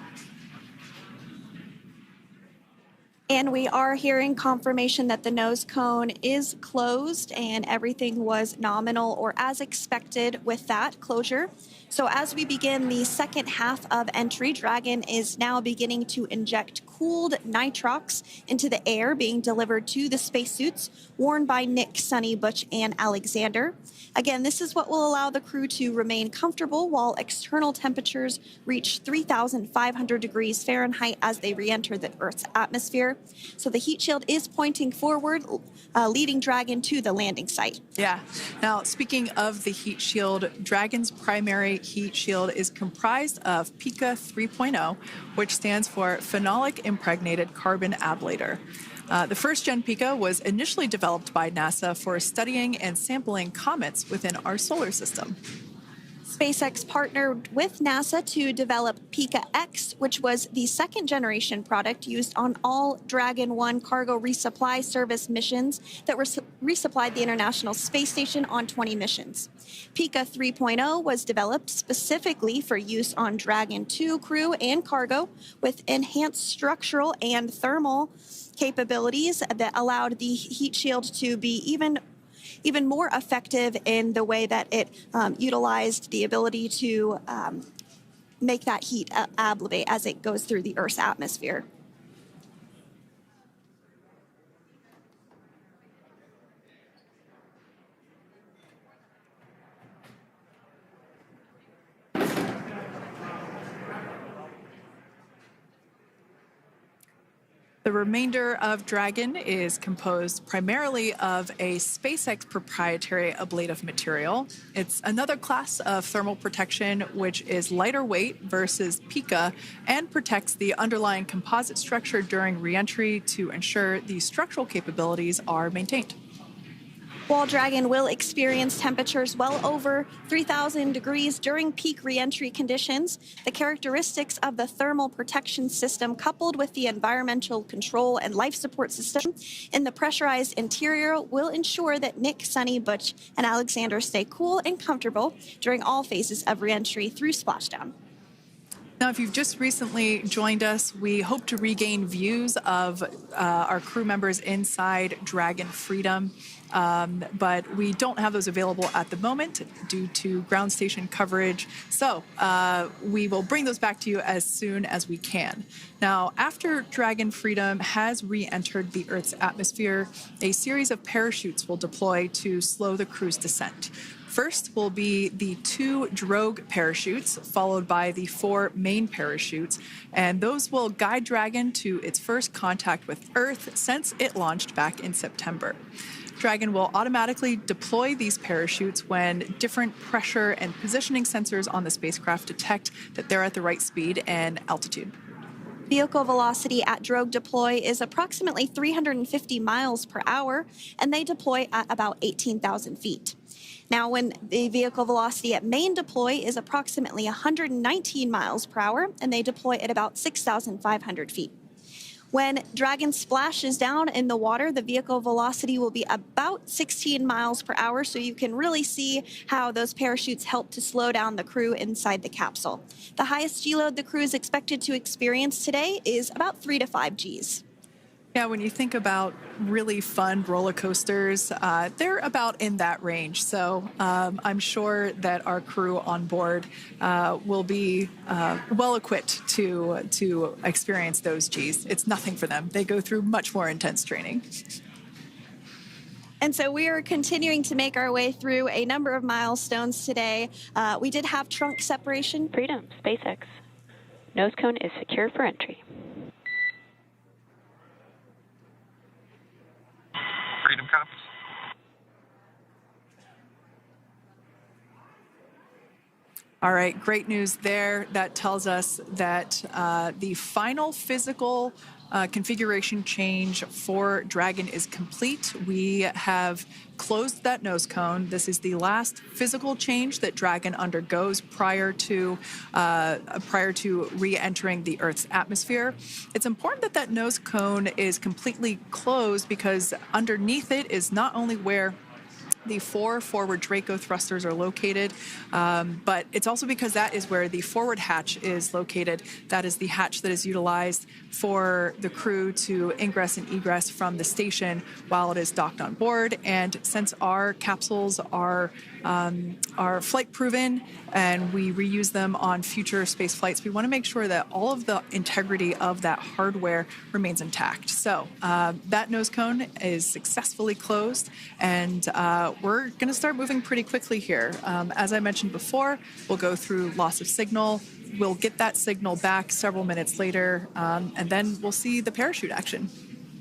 And we are hearing confirmation that the nose cone is closed and everything was nominal or as expected with that closure. So as we begin the second half of entry, Dragon is now beginning to inject cooled nitrox into the air being delivered to the spacesuits worn by Nick, Sunny, Butch, and Alexander. Again, this is what will allow the crew to remain comfortable while external temperatures reach 3,500 degrees Fahrenheit as they re-enter the Earth's atmosphere. So the heat shield is pointing forward, leading Dragon to the landing site. Yeah. Now, speaking of the heat shield, Dragon's primary heat shield is comprised of PICA 3.0, which stands for Phenolic Impregnated Carbon Ablator. The first-gen PICA was initially developed by NASA for studying and sampling comets within our solar system. SpaceX partnered with NASA to develop PICA-X, which was the second-generation product used on all Dragon 1 cargo resupply service missions that resupplied the International Space Station on 20 missions. PICA 3.0 was developed specifically for use on Dragon 2 crew and cargo with enhanced structural and thermal capabilities that allowed the heat shield to be even more effective in the way that it utilized the ability to make that heat ablevate as it goes through the Earth's atmosphere. The remainder of Dragon is composed primarily of a SpaceX proprietary ablative material. It's another class of thermal protection which is lighter weight versus PICA and protects the underlying composite structure during reentry to ensure the structural capabilities are maintained. While Dragon will experience temperatures well over 3,000 degrees during peak reentry conditions, the characteristics of the thermal protection system coupled with the environmental control and life support system in the pressurized interior will ensure that Nick, Sunny, Butch, and Alexander stay cool and comfortable during all phases of reentry through splashdown. Now, if you've just recently joined us, we hope to regain views of our crew members inside Dragon Freedom, but we don't have those available at the moment due to ground station coverage. So we will bring those back to you as soon as we can. Now, after Dragon Freedom has re-entered the Earth's atmosphere, a series of parachutes will deploy to slow the crew's descent. First will be the 2 drogue parachutes, followed by the 4 main parachutes, and those will guide Dragon to its first contact with Earth since it launched back in September. Dragon will automatically deploy these parachutes when different pressure and positioning sensors on the spacecraft detect that they're at the right speed and altitude. Vehicle velocity at drogue deploy is approximately 350 miles per hour, and they deploy at about 18,000 feet. Now, when the vehicle velocity at main deploy is approximately 119 miles per hour, and they deploy at about 6,500 feet. When Dragon splashes down in the water, the vehicle velocity will be about 16 miles per hour, so you can really see how those parachutes help to slow down the crew inside the capsule. The highest G-load the crew is expected to experience today is about 3 to 5 Gs. Yeah, when you think about really fun roller coasters, they're about in that range. So I'm sure that our crew on board will be well equipped to experience those Gs. It's nothing for them. They go through much more intense training. And so we are continuing to make our way through a number of milestones today. We did have trunk separation. Freedom, SpaceX. Nose cone is secure for entry. Freedom copies. All right, great news there. That tells us that the final physical configuration change for Dragon is complete. We have closed that nose cone. This is the last physical change that Dragon undergoes prior to re-entering the Earth's atmosphere. It's important that that nose cone is completely closed because underneath it is not only where the 4 forward Draco thrusters are located, but it's also because that is where the forward hatch is located. That is the hatch that is utilized for the crew to ingress and egress from the station while it is docked on board. And since our capsules are flight proven and we reuse them on future space flights, we want to make sure that all of the integrity of that hardware remains intact. So that nose cone is successfully closed, and we're going to start moving pretty quickly here. As I mentioned before, we'll go through loss of signal. We'll get that signal back several minutes later, and then we'll see the parachute action.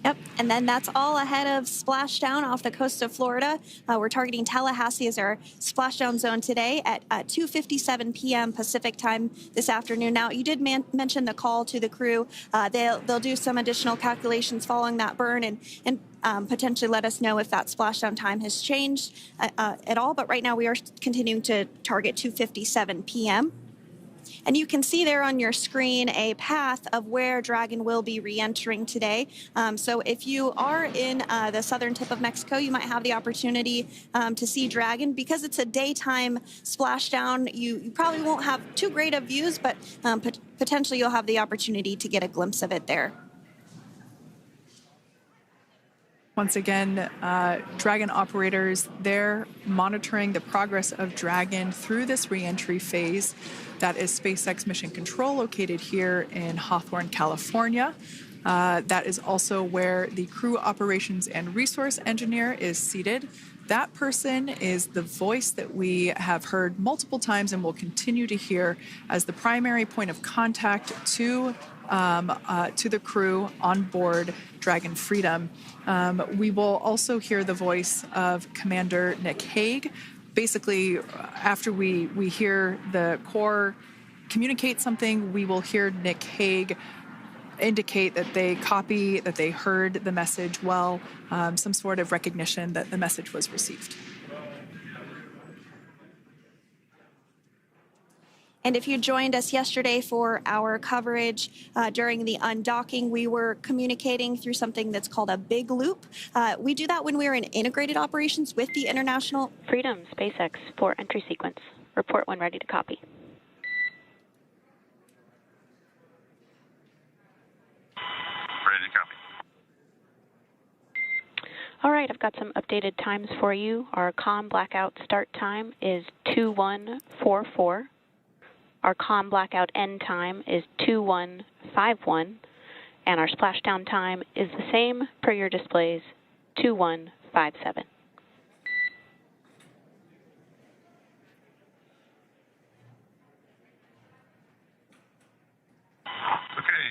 Yep, and then that's all ahead of Splashdown off the coast of Florida. We're targeting Tallahassee as our splashdown zone today at 2:57 p.m. Pacific time this afternoon. Now, you did mention the call to the crew. They'll do some additional calculations following that burn and potentially let us know if that splashdown time has changed at all. But right now, we are continuing to target 2:57 p.m. And you can see there on your screen a path of where Dragon will be re-entering today. So if you are in the southern tip of Mexico, you might have the opportunity to see Dragon. Because it's a daytime splashdown, you probably won't have too great of views, but potentially you'll have the opportunity to get a glimpse of it there. Once again, Dragon operators, they're monitoring the progress of Dragon through this re-entry phase. That is SpaceX Mission Control, located here in Hawthorne, California. That is also where the crew operations and resource engineer is seated. That person is the voice that we have heard multiple times and will continue to hear as the primary point of contact to the crew on board Dragon Freedom. We will also hear the voice of Commander Nick Hague. Basically, after we hear the Corps communicate something, we will hear Nick Hague indicate that they copy, that they heard the message well, some sort of recognition that the message was received. And if you joined us yesterday for our coverage during the undocking, we were communicating through something that's called a big loop. We do that when we're in integrated operations with the International Freedom, SpaceX, for entry sequence. Report when ready to copy. All right, I've got some updated times for you. Our COM blackout start time is 2144. Our COM blackout end time is 2151. And our splashdown time is the same per your displays, 2157. Okay.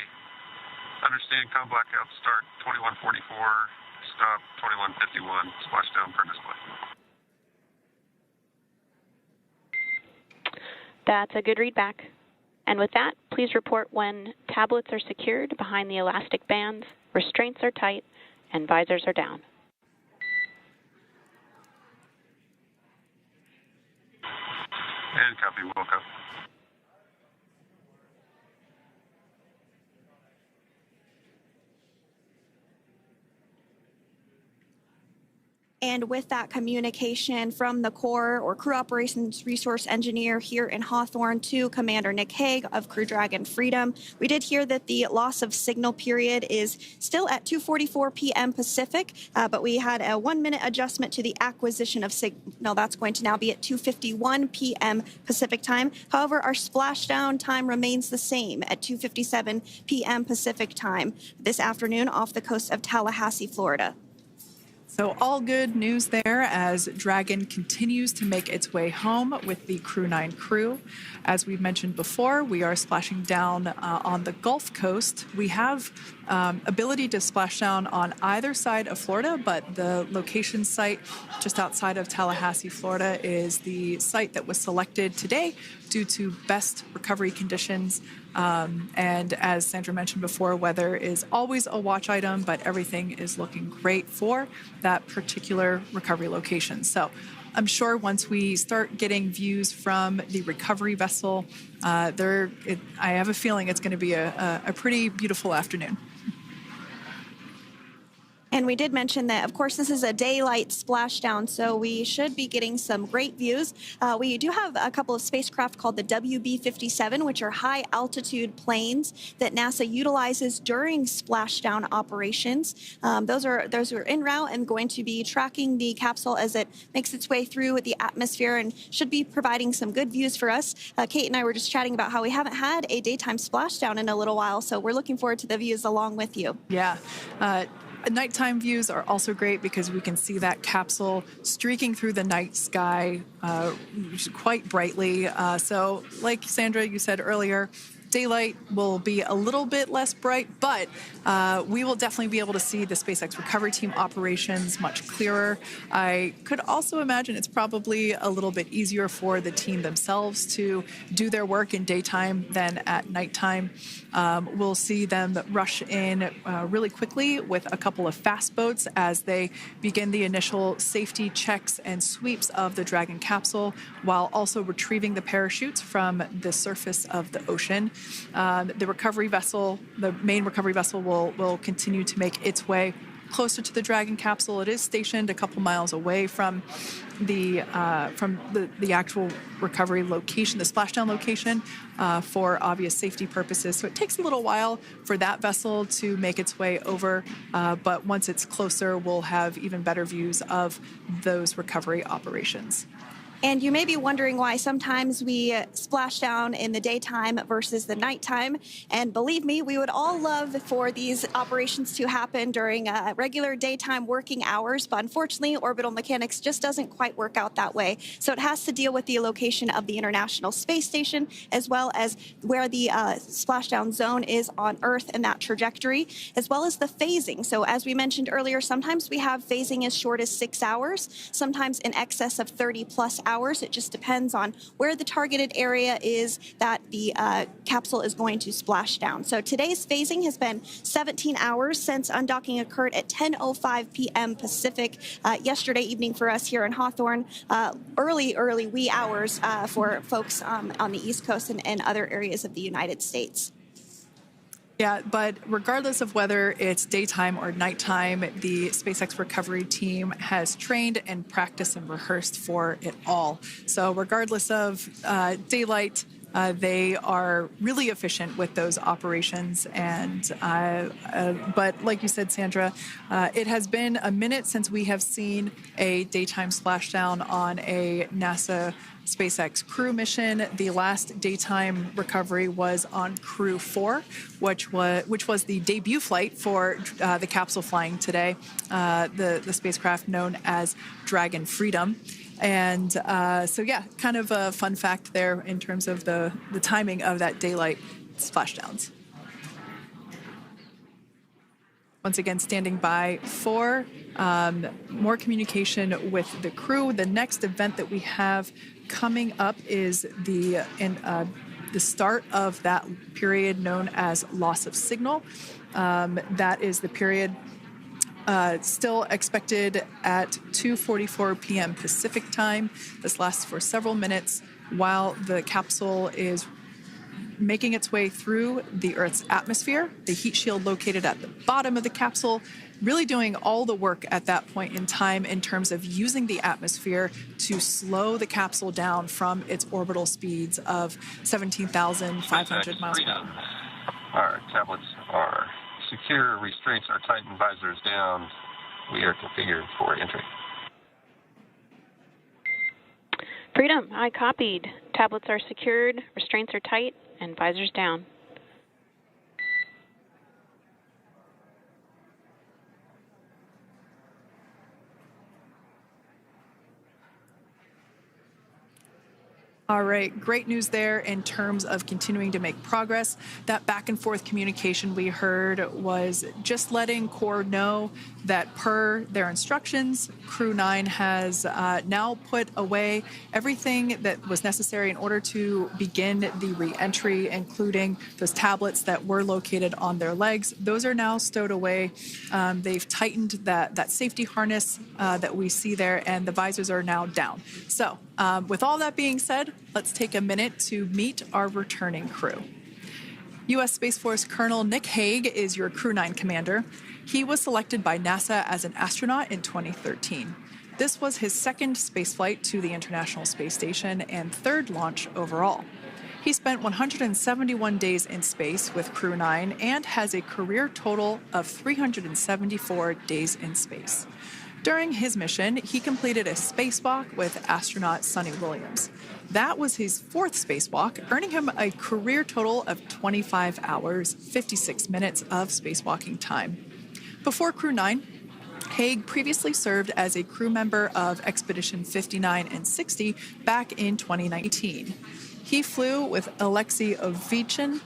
Understand COM blackout start 2144, stop 2151, splashdown per display. That's a good readback. And with that, please report when tablets are secured behind the elastic bands, restraints are tight, and visors are down. And copy, Wilco. And with that communication from the Corps or Crew Operations Resource Engineer here in Hawthorne to Commander Nick Hague of Crew Dragon Freedom, we did hear that the loss of signal period is still at 2:44 p.m. Pacific, but we had a 1-minute adjustment to the acquisition of signal. That's going to now be at 2:51 p.m. Pacific time. However, our splashdown time remains the same at 2:57 p.m. Pacific time this afternoon off the coast of Tallahassee, Florida. So all good news there as Dragon continues to make its way home with the Crew-9 crew. As we've mentioned before, we are splashing down on the Gulf Coast. We have ability to splash down on either side of Florida, but the location site just outside of Tallahassee, Florida is the site that was selected today due to best recovery conditions. And as Sandra mentioned before, weather is always a watch item, but everything is looking great for that particular recovery location. So I'm sure once we start getting views from the recovery vessel, I have a feeling it's going to be a pretty beautiful afternoon. And we did mention that, of course, this is a daylight splashdown, so we should be getting some great views. We do have a couple of spacecraft called the WB-57, which are high-altitude planes that NASA utilizes during splashdown operations. Those are en route and going to be tracking the capsule as it makes its way through the atmosphere and should be providing some good views for us. Kate and I were just chatting about how we haven't had a daytime splashdown in a little while, so we're looking forward to the views along with you. Yeah. Nighttime views are also great because we can see that capsule streaking through the night sky quite brightly. So like Sandra, you said earlier, daylight will be a little bit less bright, but we will definitely be able to see the SpaceX recovery team operations much clearer. I could also imagine it's probably a little bit easier for the team themselves to do their work in daytime than at nighttime. We'll see them rush in really quickly with a couple of fast boats as they begin the initial safety checks and sweeps of the Dragon capsule, while also retrieving the parachutes from the surface of the ocean. The recovery vessel, the main recovery vessel, will continue to make its way closer to the Dragon capsule. It is stationed a couple miles away from the actual recovery location, the splashdown location, for obvious safety purposes. So it takes a little while for that vessel to make its way over, but once it's closer, we'll have even better views of those recovery operations. And you may be wondering why sometimes we splash down in the daytime versus the nighttime. And believe me, we would all love for these operations to happen during regular daytime working hours. But unfortunately, orbital mechanics just doesn't quite work out that way. So it has to deal with the location of the International Space Station, as well as where the splashdown zone is on Earth and that trajectory, as well as the phasing. So as we mentioned earlier, sometimes we have phasing as short as 6 hours, sometimes in excess of 30+ hours. It just depends on where the targeted area is that the capsule is going to splash down. So today's phasing has been 17 hours since undocking occurred at 10:05 p.m. Pacific yesterday evening for us here in Hawthorne. Early wee hours for folks on the East Coast and other areas of the United States. Yeah, but regardless of whether it's daytime or nighttime, the SpaceX recovery team has trained and practiced and rehearsed for it all. So regardless of daylight, They are really efficient with those operations. And but like you said, Sandra, it has been a minute since we have seen a daytime splashdown on a NASA SpaceX Crew mission. The last daytime recovery was on Crew-9, which was the debut flight for the capsule flying today, the spacecraft known as Dragon Freedom. And so, yeah, kind of a fun fact there in terms of the timing of that daylight splashdowns. Once again, standing by for more communication with the crew. The next event that we have coming up is the start of that period known as loss of signal. That is the period still expected at 2:44 p.m. Pacific time. This lasts for several minutes while the capsule is making its way through the Earth's atmosphere. The heat shield located at the bottom of the capsule, really doing all the work at that point in time in terms of using the atmosphere to slow the capsule down from its orbital speeds of 17,500 miles per hour. Our tablets are secure, restraints are tight, and visors down. We are configured for entry. Freedom, I copied. Tablets are secured, restraints are tight, and visors down. All right, great news there in terms of continuing to make progress. That back and forth communication we heard was just letting Core know that per their instructions, Crew-9 has now put away everything that was necessary in order to begin the re-entry, including those tablets that were located on their legs. Those are now stowed away. They've tightened that safety harness that we see there, and the visors are now down. So with all that being said, let's take a minute to meet our returning crew. U.S. Space Force Colonel Nick Hague is your Crew-9 commander. He was selected by NASA as an astronaut in 2013. This was his second spaceflight to the International Space Station and third launch overall. He spent 171 days in space with Crew-9 and has a career total of 374 days in space. During his mission, he completed a spacewalk with astronaut Suni Williams. That was his fourth spacewalk, earning him a career total of 25 hours, 56 minutes of spacewalking time. Before Crew-9, Hague previously served as a crew member of Expedition 59 and 60 back in 2019. He flew with Alexei Ovchinin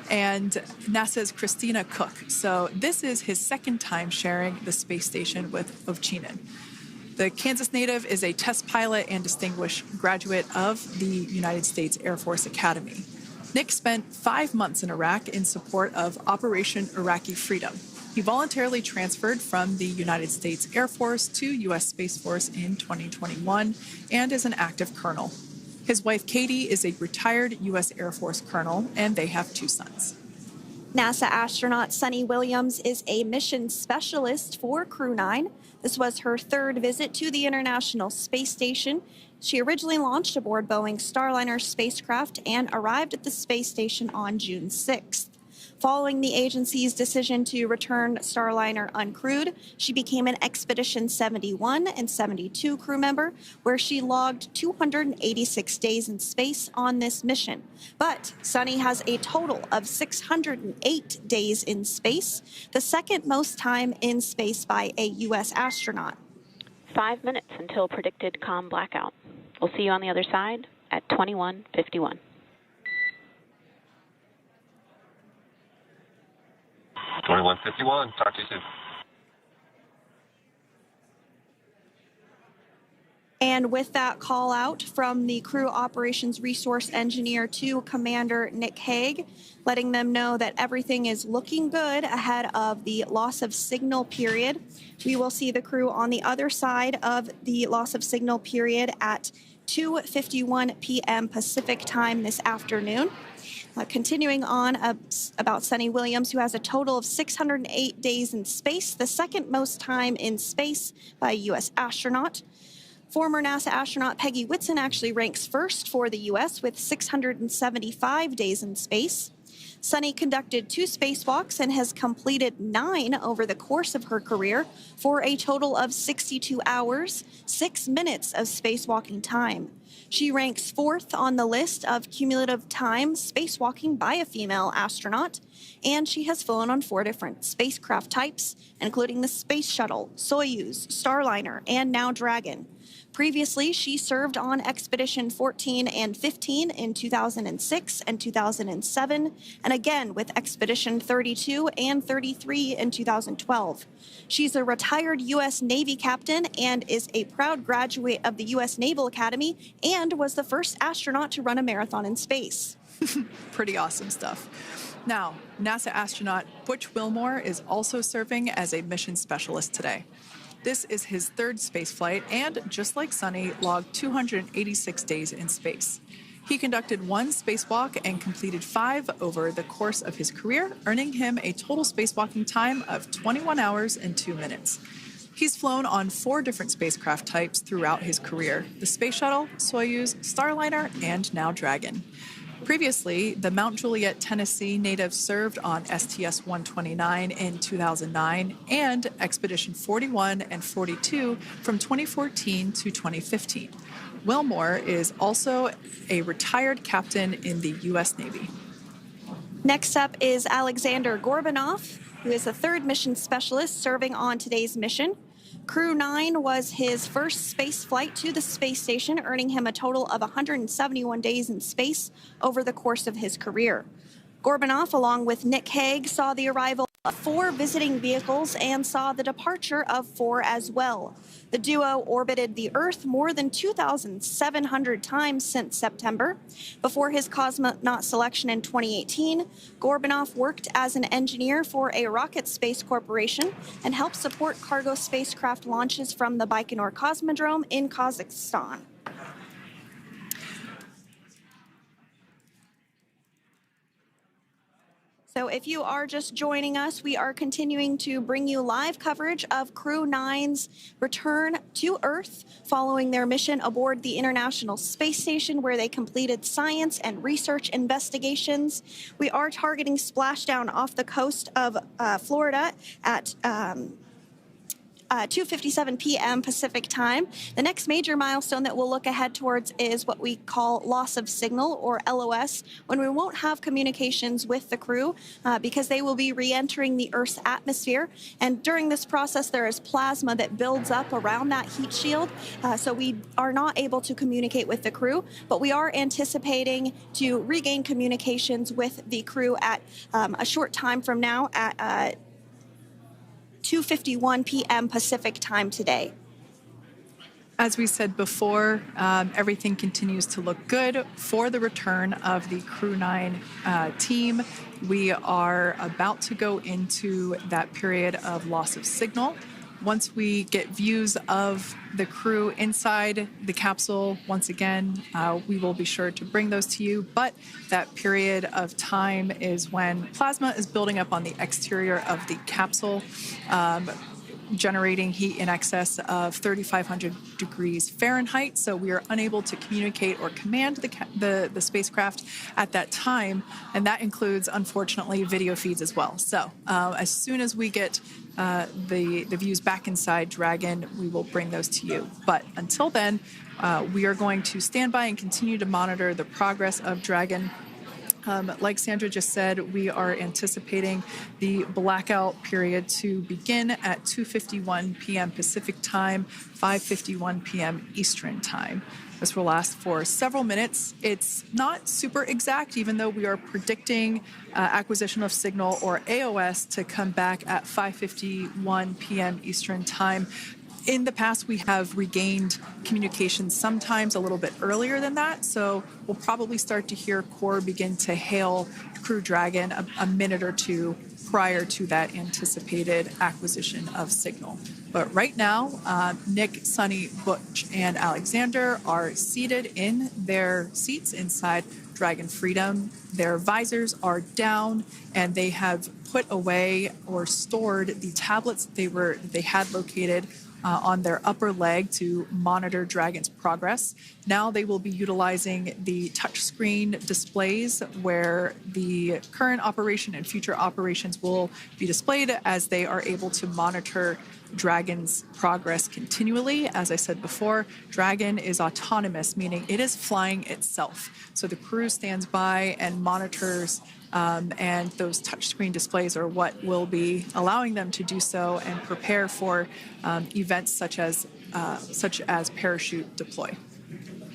and NASA's Christina Cook. So this is his second time sharing the space station with Ovchinin. The Kansas native is a test pilot and distinguished graduate of the United States Air Force Academy. Nick spent 5 months in Iraq in support of Operation Iraqi Freedom. He voluntarily transferred from the United States Air Force to U.S. Space Force in 2021 and is an active colonel. His wife, Katie, is a retired U.S. Air Force colonel, and they have 2 sons. NASA astronaut Suni Williams is a mission specialist for Crew-9. This was her third visit to the International Space Station. She originally launched aboard Boeing Starliner spacecraft and arrived at the space station on June 6th. Following the agency's decision to return Starliner uncrewed, she became an Expedition 71 and 72 crew member, where she logged 286 days in space on this mission. But Suni has a total of 608 days in space, the second most time in space by a U.S. astronaut. 5 minutes until predicted comm blackout. We'll see you on the other side at 21:51. 21:51. Talk to you soon. And with that call out from the crew operations resource engineer to Commander Nick Hague, letting them know that everything is looking good ahead of the loss of signal period. We will see the crew on the other side of the loss of signal period at 2:51 p.m. Pacific time this afternoon. Continuing on about Suni Williams, who has a total of 608 days in space, the second most time in space by a U.S. astronaut. Former NASA astronaut Peggy Whitson actually ranks first for the U.S. with 675 days in space. Sunny conducted 2 spacewalks and has completed 9 over the course of her career for a total of 62 hours, 6 minutes of spacewalking time. She ranks 4th on the list of cumulative time spacewalking by a female astronaut, and she has flown on 4 different spacecraft types, including the Space Shuttle, Soyuz, Starliner, and now Dragon. Previously, she served on Expedition 14 and 15 in 2006 and 2007, and again with Expedition 32 and 33 in 2012. She's a retired U.S. Navy captain and is a proud graduate of the U.S. Naval Academy and was the first astronaut to run a marathon in space. Pretty awesome stuff. Now, NASA astronaut Butch Wilmore is also serving as a mission specialist today. This is his 3rd spaceflight and, just like Sunny, logged 286 days in space. He conducted 1 spacewalk and completed 5 over the course of his career, earning him a total spacewalking time of 21 hours and 2 minutes. He's flown on 4 different spacecraft types throughout his career: the Space Shuttle, Soyuz, Starliner, and now Dragon. Previously, the Mount Juliet, Tennessee native served on STS-129 in 2009 and Expedition 41 and 42 from 2014 to 2015. Wilmore is also a retired captain in the U.S. Navy. Next up is Alexander Gorbanov, who is the 3rd mission specialist serving on today's mission. Crew-9 was his first space flight to the space station, earning him a total of 171 days in space over the course of his career. Gorbanov, along with Nick Hague, saw the arrival of 4 visiting vehicles and saw the departure of 4 as well. The duo orbited the Earth more than 2,700 times since September. Before his cosmonaut selection in 2018, Gorbanov worked as an engineer for a rocket space corporation and helped support cargo spacecraft launches from the Baikonur Cosmodrome in Kazakhstan. So if you are just joining us, we are continuing to bring you live coverage of Crew-9's return to Earth following their mission aboard the International Space Station, where they completed science and research investigations. We are targeting splashdown off the coast of Florida at 2:57 p.m. Pacific time. The next major milestone that we'll look ahead towards is what we call loss of signal, or LOS, when we won't have communications with the crew because they will be re-entering the Earth's atmosphere. And during this process, there is plasma that builds up around that heat shield, so we are not able to communicate with the crew, but we are anticipating to regain communications with the crew at a short time from now at 2:51 p.m. Pacific time today. As we said before, everything continues to look good for the return of the Crew-9 team. We are about to go into that period of loss of signal. Once we get views of the crew inside the capsule, once again, we will be sure to bring those to you. But that period of time is when plasma is building up on the exterior of the capsule, generating heat in excess of 3,500 degrees Fahrenheit. So we are unable to communicate or command the spacecraft at that time. And that includes, unfortunately, video feeds as well. So as soon as we get the views back inside Dragon, we will bring those to you. But until then, we are going to stand by and continue to monitor the progress of Dragon. Like Sandra just said, we are anticipating the blackout period to begin at 2:51 p.m. Pacific time, 5:51 p.m. Eastern time. This will last for several minutes. It's not super exact, even though we are predicting acquisition of signal, or AOS, to come back at 5:51 p.m. Eastern time. In the past, we have regained communication sometimes a little bit earlier than that, so we'll probably start to hear Core begin to hail Crew Dragon a minute or two prior to that anticipated acquisition of signal. But right now, Nick, Sunny, Butch, and Alexander are seated in their seats inside Dragon Freedom. Their visors are down, and they have put away or stored the tablets they had located on their upper leg to monitor Dragon's progress. Now they will be utilizing the touchscreen displays where the current operation and future operations will be displayed as they are able to monitor Dragon's progress continually. As I said before, Dragon is autonomous, meaning it is flying itself. So the crew stands by and monitors, and those touchscreen displays are what will be allowing them to do so and prepare for events such as parachute deploy.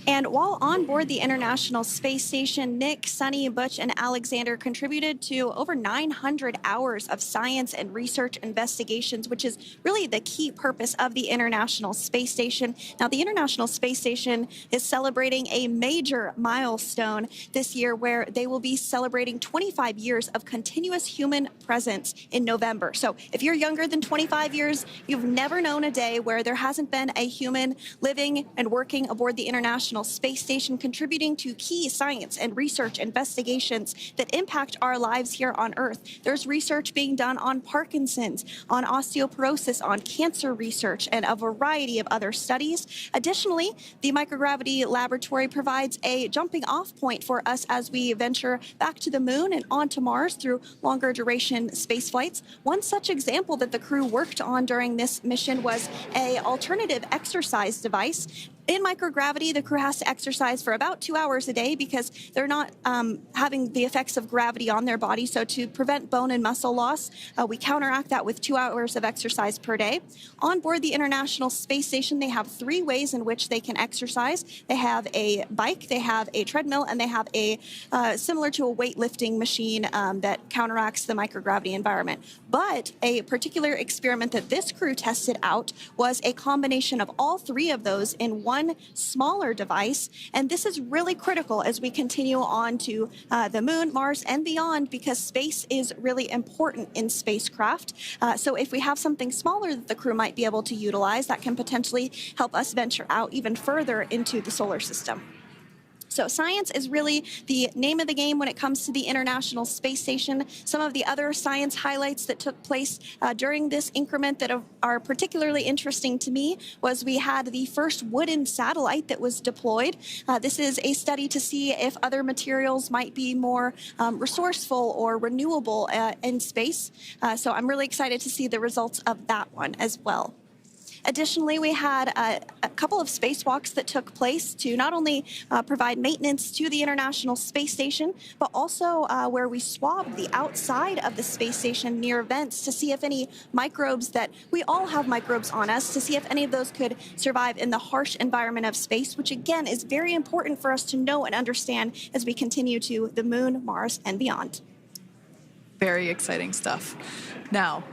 And while on board the International Space Station, Nick, Sunny, Butch, and Alexander contributed to over 900 hours of science and research investigations, which is really the key purpose of the International Space Station. Now, the International Space Station is celebrating a major milestone this year where they will be celebrating 25 years of continuous human presence in November. So if you're younger than 25 years, you've never known a day where there hasn't been a human living and working aboard the International Space Station, contributing to key science and research investigations that impact our lives here on Earth. There's research being done on Parkinson's, on osteoporosis, on cancer research, and a variety of other studies. Additionally, the microgravity laboratory provides a jumping off point for us as we venture back to the moon and onto Mars through longer duration space flights. One such example that the crew worked on during this mission was an alternative exercise device. In microgravity, the crew has to exercise for about 2 hours a day because they're not having the effects of gravity on their body. So to prevent bone and muscle loss, we counteract that with 2 hours of exercise per day. On board the International Space Station, they have 3 ways in which they can exercise. They have a bike, they have a treadmill, and they have a similar to a weightlifting machine that counteracts the microgravity environment. But a particular experiment that this crew tested out was a combination of all 3 of those in one smaller device. And this is really critical as we continue on to the moon, Mars, and beyond, because space is really important in spacecraft. So if we have something smaller that the crew might be able to utilize, that can potentially help us venture out even further into the solar system. So science is really the name of the game when it comes to the International Space Station. Some of the other science highlights that took place during this increment that are particularly interesting to me was we had the first wooden satellite that was deployed. This is a study to see if other materials might be more resourceful or renewable in space. So I'm really excited to see the results of that one as well. Additionally, we had a couple of spacewalks that took place to not only provide maintenance to the International Space Station, but also where we swabbed the outside of the space station near vents to see if any microbes that we all have microbes on us, to see if any of those could survive in the harsh environment of space, which again is very important for us to know and understand as we continue to the moon, Mars, and beyond. Very exciting stuff. Now,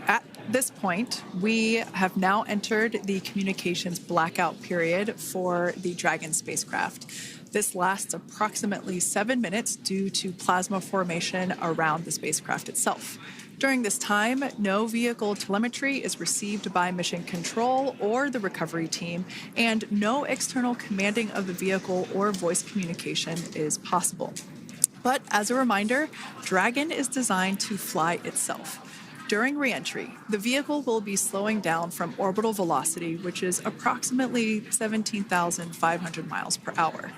at this point, we have now entered the communications blackout period for the Dragon spacecraft. This lasts approximately 7 minutes due to plasma formation around the spacecraft itself. During this time, no vehicle telemetry is received by mission control or the recovery team, and no external commanding of the vehicle or voice communication is possible. But as a reminder, Dragon is designed to fly itself. During re-entry, the vehicle will be slowing down from orbital velocity, which is approximately 17,500 miles per hour.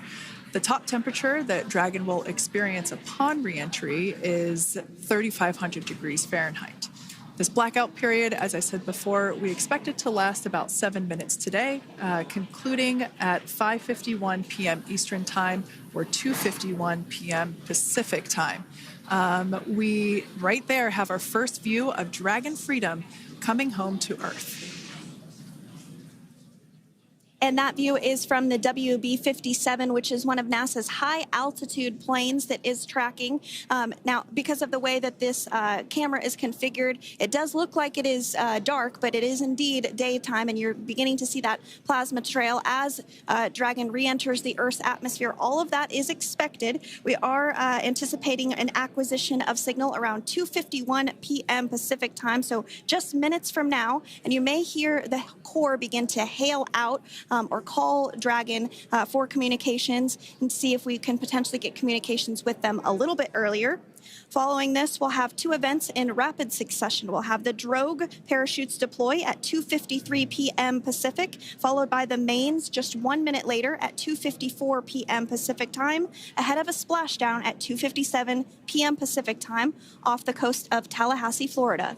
The top temperature that Dragon will experience upon re-entry is 3,500 degrees Fahrenheit. This blackout period, as I said before, we expect it to last about 7 minutes today, concluding at 5:51 p.m. Eastern Time or 2:51 p.m. Pacific Time. We right there have our first view of Dragon Freedom coming home to Earth. And that view is from the WB-57, which is one of NASA's high-altitude planes that is tracking. Now, because of the way that this camera is configured, it does look like it is dark, but it is indeed daytime, and you're beginning to see that plasma trail as Dragon re-enters the Earth's atmosphere. All of that is expected. We are anticipating an acquisition of signal around 2:51 p.m. Pacific Time, so just minutes from now, and you may hear the core begin to hail out or call Dragon for communications and see if we can potentially get communications with them a little bit earlier. Following this, we'll have two events in rapid succession. We'll have the drogue parachutes deploy at 2:53 p.m. Pacific, followed by the mains just 1 minute later at 2:54 p.m. Pacific time, ahead of a splashdown at 2:57 p.m. Pacific time off the coast of Tallahassee, Florida.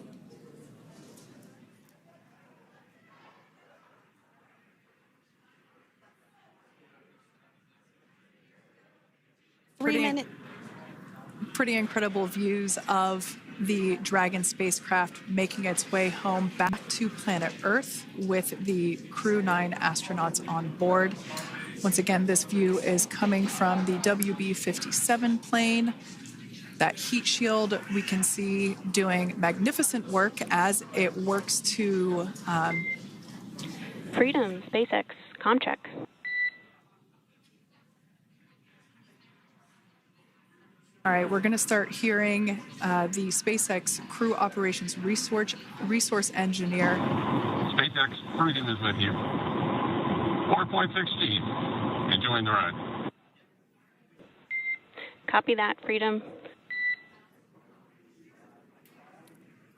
Pretty incredible views of the Dragon spacecraft making its way home back to planet Earth with the Crew-9 astronauts on board. Once again, this view is coming from the WB-57 plane. That heat shield we can see doing magnificent work as it works to... Freedom, SpaceX, Comcheck. All right, we're going to start hearing the SpaceX Crew Operations Resource Engineer. SpaceX Freedom is with you. 4.16. Enjoying the ride. Copy that, Freedom.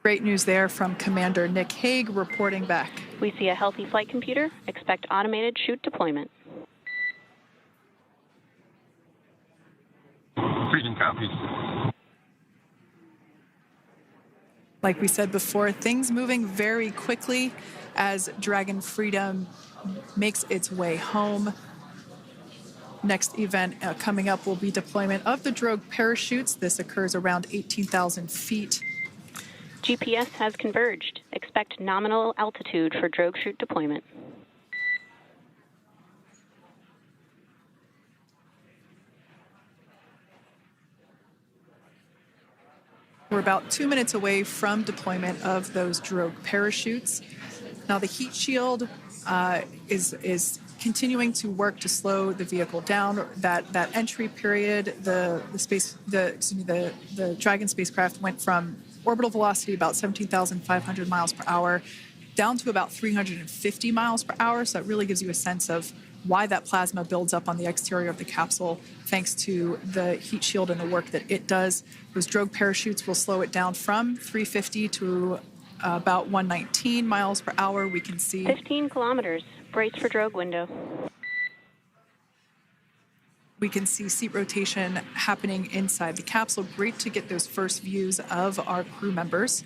Great news there from Commander Nick Hague reporting back. We see a healthy flight computer. Expect automated chute deployment. Freedom copies. Like we said before, things moving very quickly as Dragon Freedom makes its way home. Next event coming up will be deployment of the drogue parachutes. This occurs around 18,000 feet. GPS has converged. Expect nominal altitude for drogue chute deployment. We're about 2 minutes away from deployment of those drogue parachutes. Now the heat shield is continuing to work to slow the vehicle down. That entry period, the Dragon spacecraft went from orbital velocity about 17,500 miles per hour down to about 350 miles per hour. So that really gives you a sense of why that plasma builds up on the exterior of the capsule, thanks to the heat shield and the work that it does. Those drogue parachutes will slow it down from 350 to about 119 miles per hour. We can see 15 kilometers. Brace for drogue window. We can see seat rotation happening inside the capsule. Great to get those first views of our crew members.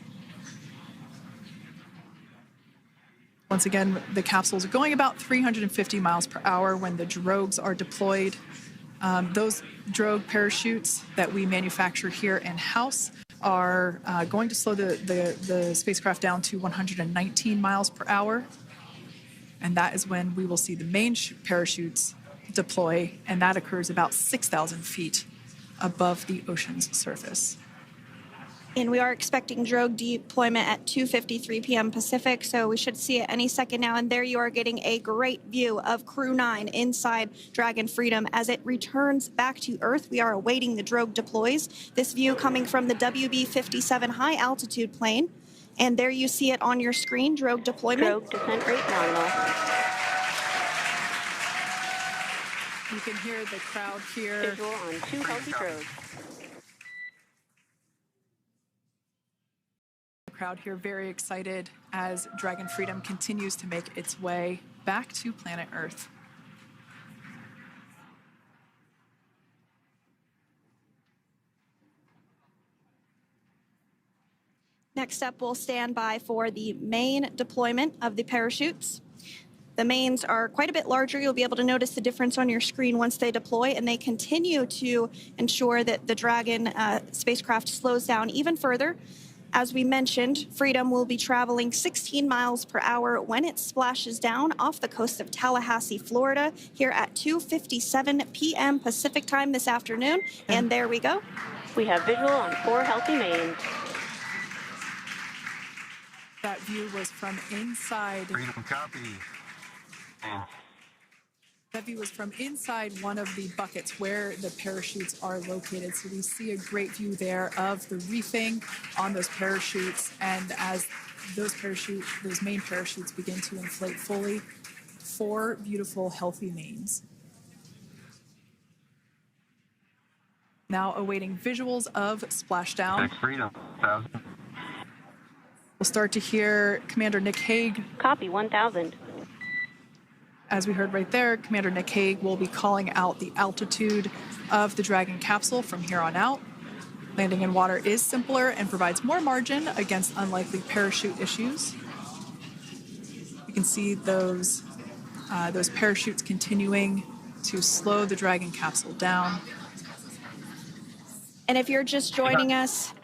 Once again, the capsules are going about 350 miles per hour when the drogues are deployed. Those drogue parachutes that we manufacture here in-house are going to slow the spacecraft down to 119 miles per hour. And that is when we will see the main parachutes deploy, and that occurs about 6,000 feet above the ocean's surface. And we are expecting drogue deployment at 2:53 p.m. Pacific, so we should see it any second now. And there you are getting a great view of Crew-9 inside Dragon Freedom as it returns back to Earth. We are awaiting the drogue deploys. This view coming from the WB-57 high-altitude plane. And there you see it on your screen, drogue deployment. Drogue descent rate nominal. You can hear the crowd here. Visual on 2 healthy drogues. Crowd here very excited as Dragon Freedom continues to make its way back to planet Earth. Next up, we'll stand by for the main deployment of the parachutes. The mains are quite a bit larger. You'll be able to notice the difference on your screen once they deploy, and they continue to ensure that the Dragon spacecraft slows down even further. As we mentioned, Freedom will be traveling 16 miles per hour when it splashes down off the coast of Tallahassee, Florida, here at 2:57 p.m. Pacific time this afternoon. And there we go. We have visual on 4 healthy mains. That view was from inside. Freedom copy. That view was from inside one of the buckets where the parachutes are located. So we see a great view there of the reefing on those parachutes. And as those main parachutes begin to inflate fully, 4 beautiful, healthy mains. Now awaiting visuals of Splashdown. Next Freedom, 1,000. We'll start to hear Commander Nick Hague. Copy, 1,000. As we heard right there, Commander Nick Hague will be calling out the altitude of the Dragon capsule from here on out. Landing in water is simpler and provides more margin against unlikely parachute issues. You can see those parachutes continuing to slow the Dragon capsule down. And if you're just joining us,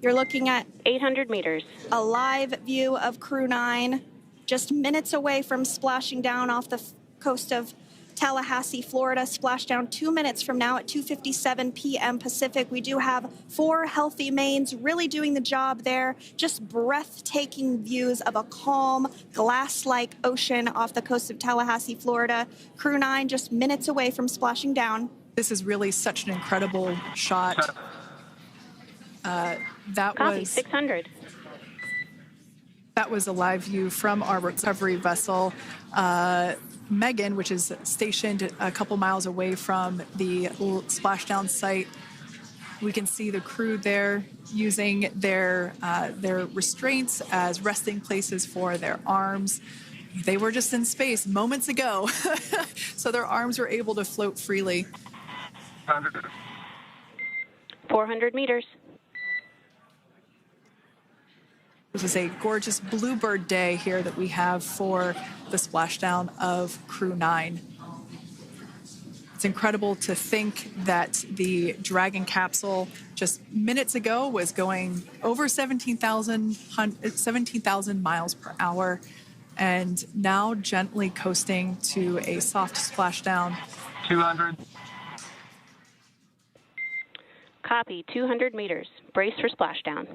you're looking at 800 meters. a live view of Crew-9 just minutes away from splashing down off the coast of Tallahassee, Florida. Splashdown 2 minutes from now at 2:57 p.m. Pacific. We do have 4 healthy mains really doing the job there. Just breathtaking views of a calm, glass-like ocean off the coast of Tallahassee, Florida. Crew-9 just minutes away from splashing down. This is really such an incredible shot. Copy, 600. That was a live view from our recovery vessel, Megan, which is stationed a couple miles away from the splashdown site. We can see the crew there using their restraints as resting places for their arms. They were just in space moments ago, so their arms were able to float freely. 400 meters. This is a gorgeous bluebird day here that we have for the splashdown of Crew-9. It's incredible to think that the Dragon capsule just minutes ago was going over 17,000 miles per hour and now gently coasting to a soft splashdown. 200. Copy, 200 meters. Brace for splashdown.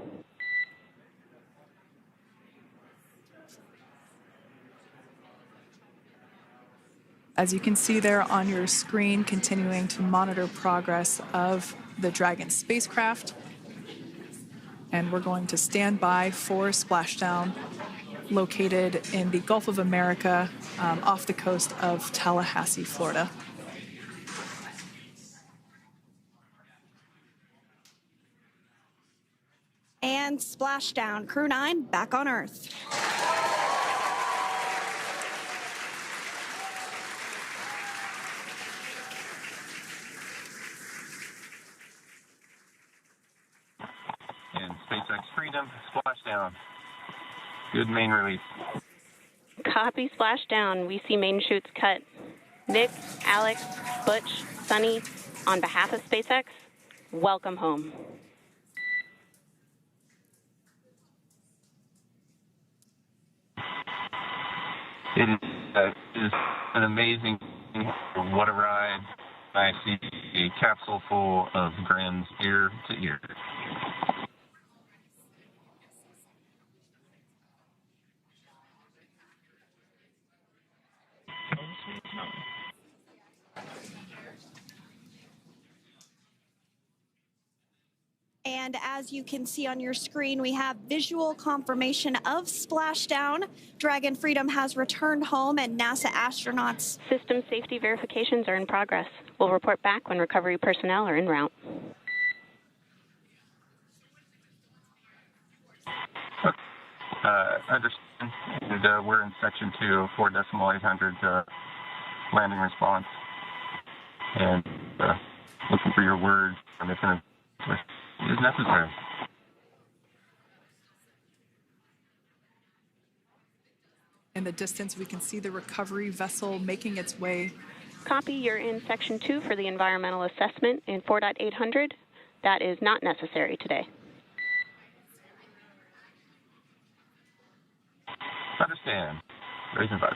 As you can see there on your screen, continuing to monitor progress of the Dragon spacecraft. And we're going to stand by for splashdown, located in the Gulf of America, off the coast of Tallahassee, Florida. And splashdown. Crew-9 back on Earth. And SpaceX Freedom, splashdown. Good main release. Copy, splashdown. We see main chutes cut. Nick, Alex, Butch, Sunny, on behalf of SpaceX, welcome home. It is an amazing, what a ride. I see a capsule full of grins ear to ear. And as you can see on your screen, we have visual confirmation of splashdown. Dragon Freedom has returned home and NASA astronauts. System safety verifications are in progress. We'll report back when recovery personnel are en route. Understand. And, we're in section 2, 4.800 landing response. And looking for your word on if it is necessary. In the distance, we can see the recovery vessel making its way. Copy, you're in section 2 for the environmental assessment in 4.800. That is not necessary today. Understand. Raising 5.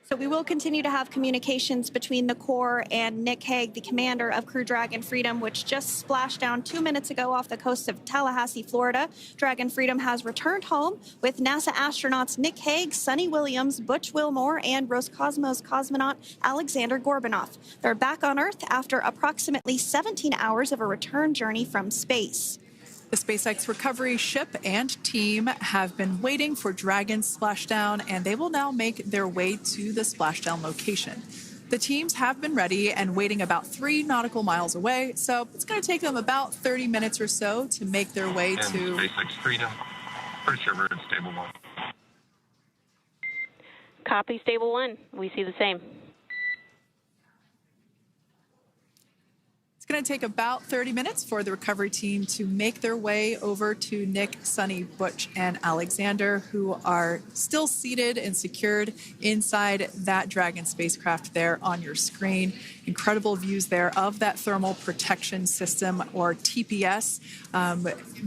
So we will continue to have communications between the Corps and Nick Hague, the commander of Crew Dragon Freedom, which just splashed down 2 minutes ago off the coast of Tallahassee, Florida. Dragon Freedom has returned home with NASA astronauts Nick Hague, Sunny Williams, Butch Wilmore, and Roscosmos cosmonaut Alexander Gorbanov. They're back on Earth after approximately 17 hours of a return journey from space. The SpaceX recovery ship and team have been waiting for Dragon's splashdown, and they will now make their way to the splashdown location. The teams have been ready and waiting about 3 nautical miles away, so it's going to take them about 30 minutes or so to make their way and to SpaceX Freedom. Pretty sure we're in Stable 1. Copy, Stable 1. We see the same. It's going to take about 30 minutes for the recovery team to make their way over to Nick, Sunny, Butch, and Alexander, who are still seated and secured inside that Dragon spacecraft there on your screen. Incredible views there of that thermal protection system, or TPS.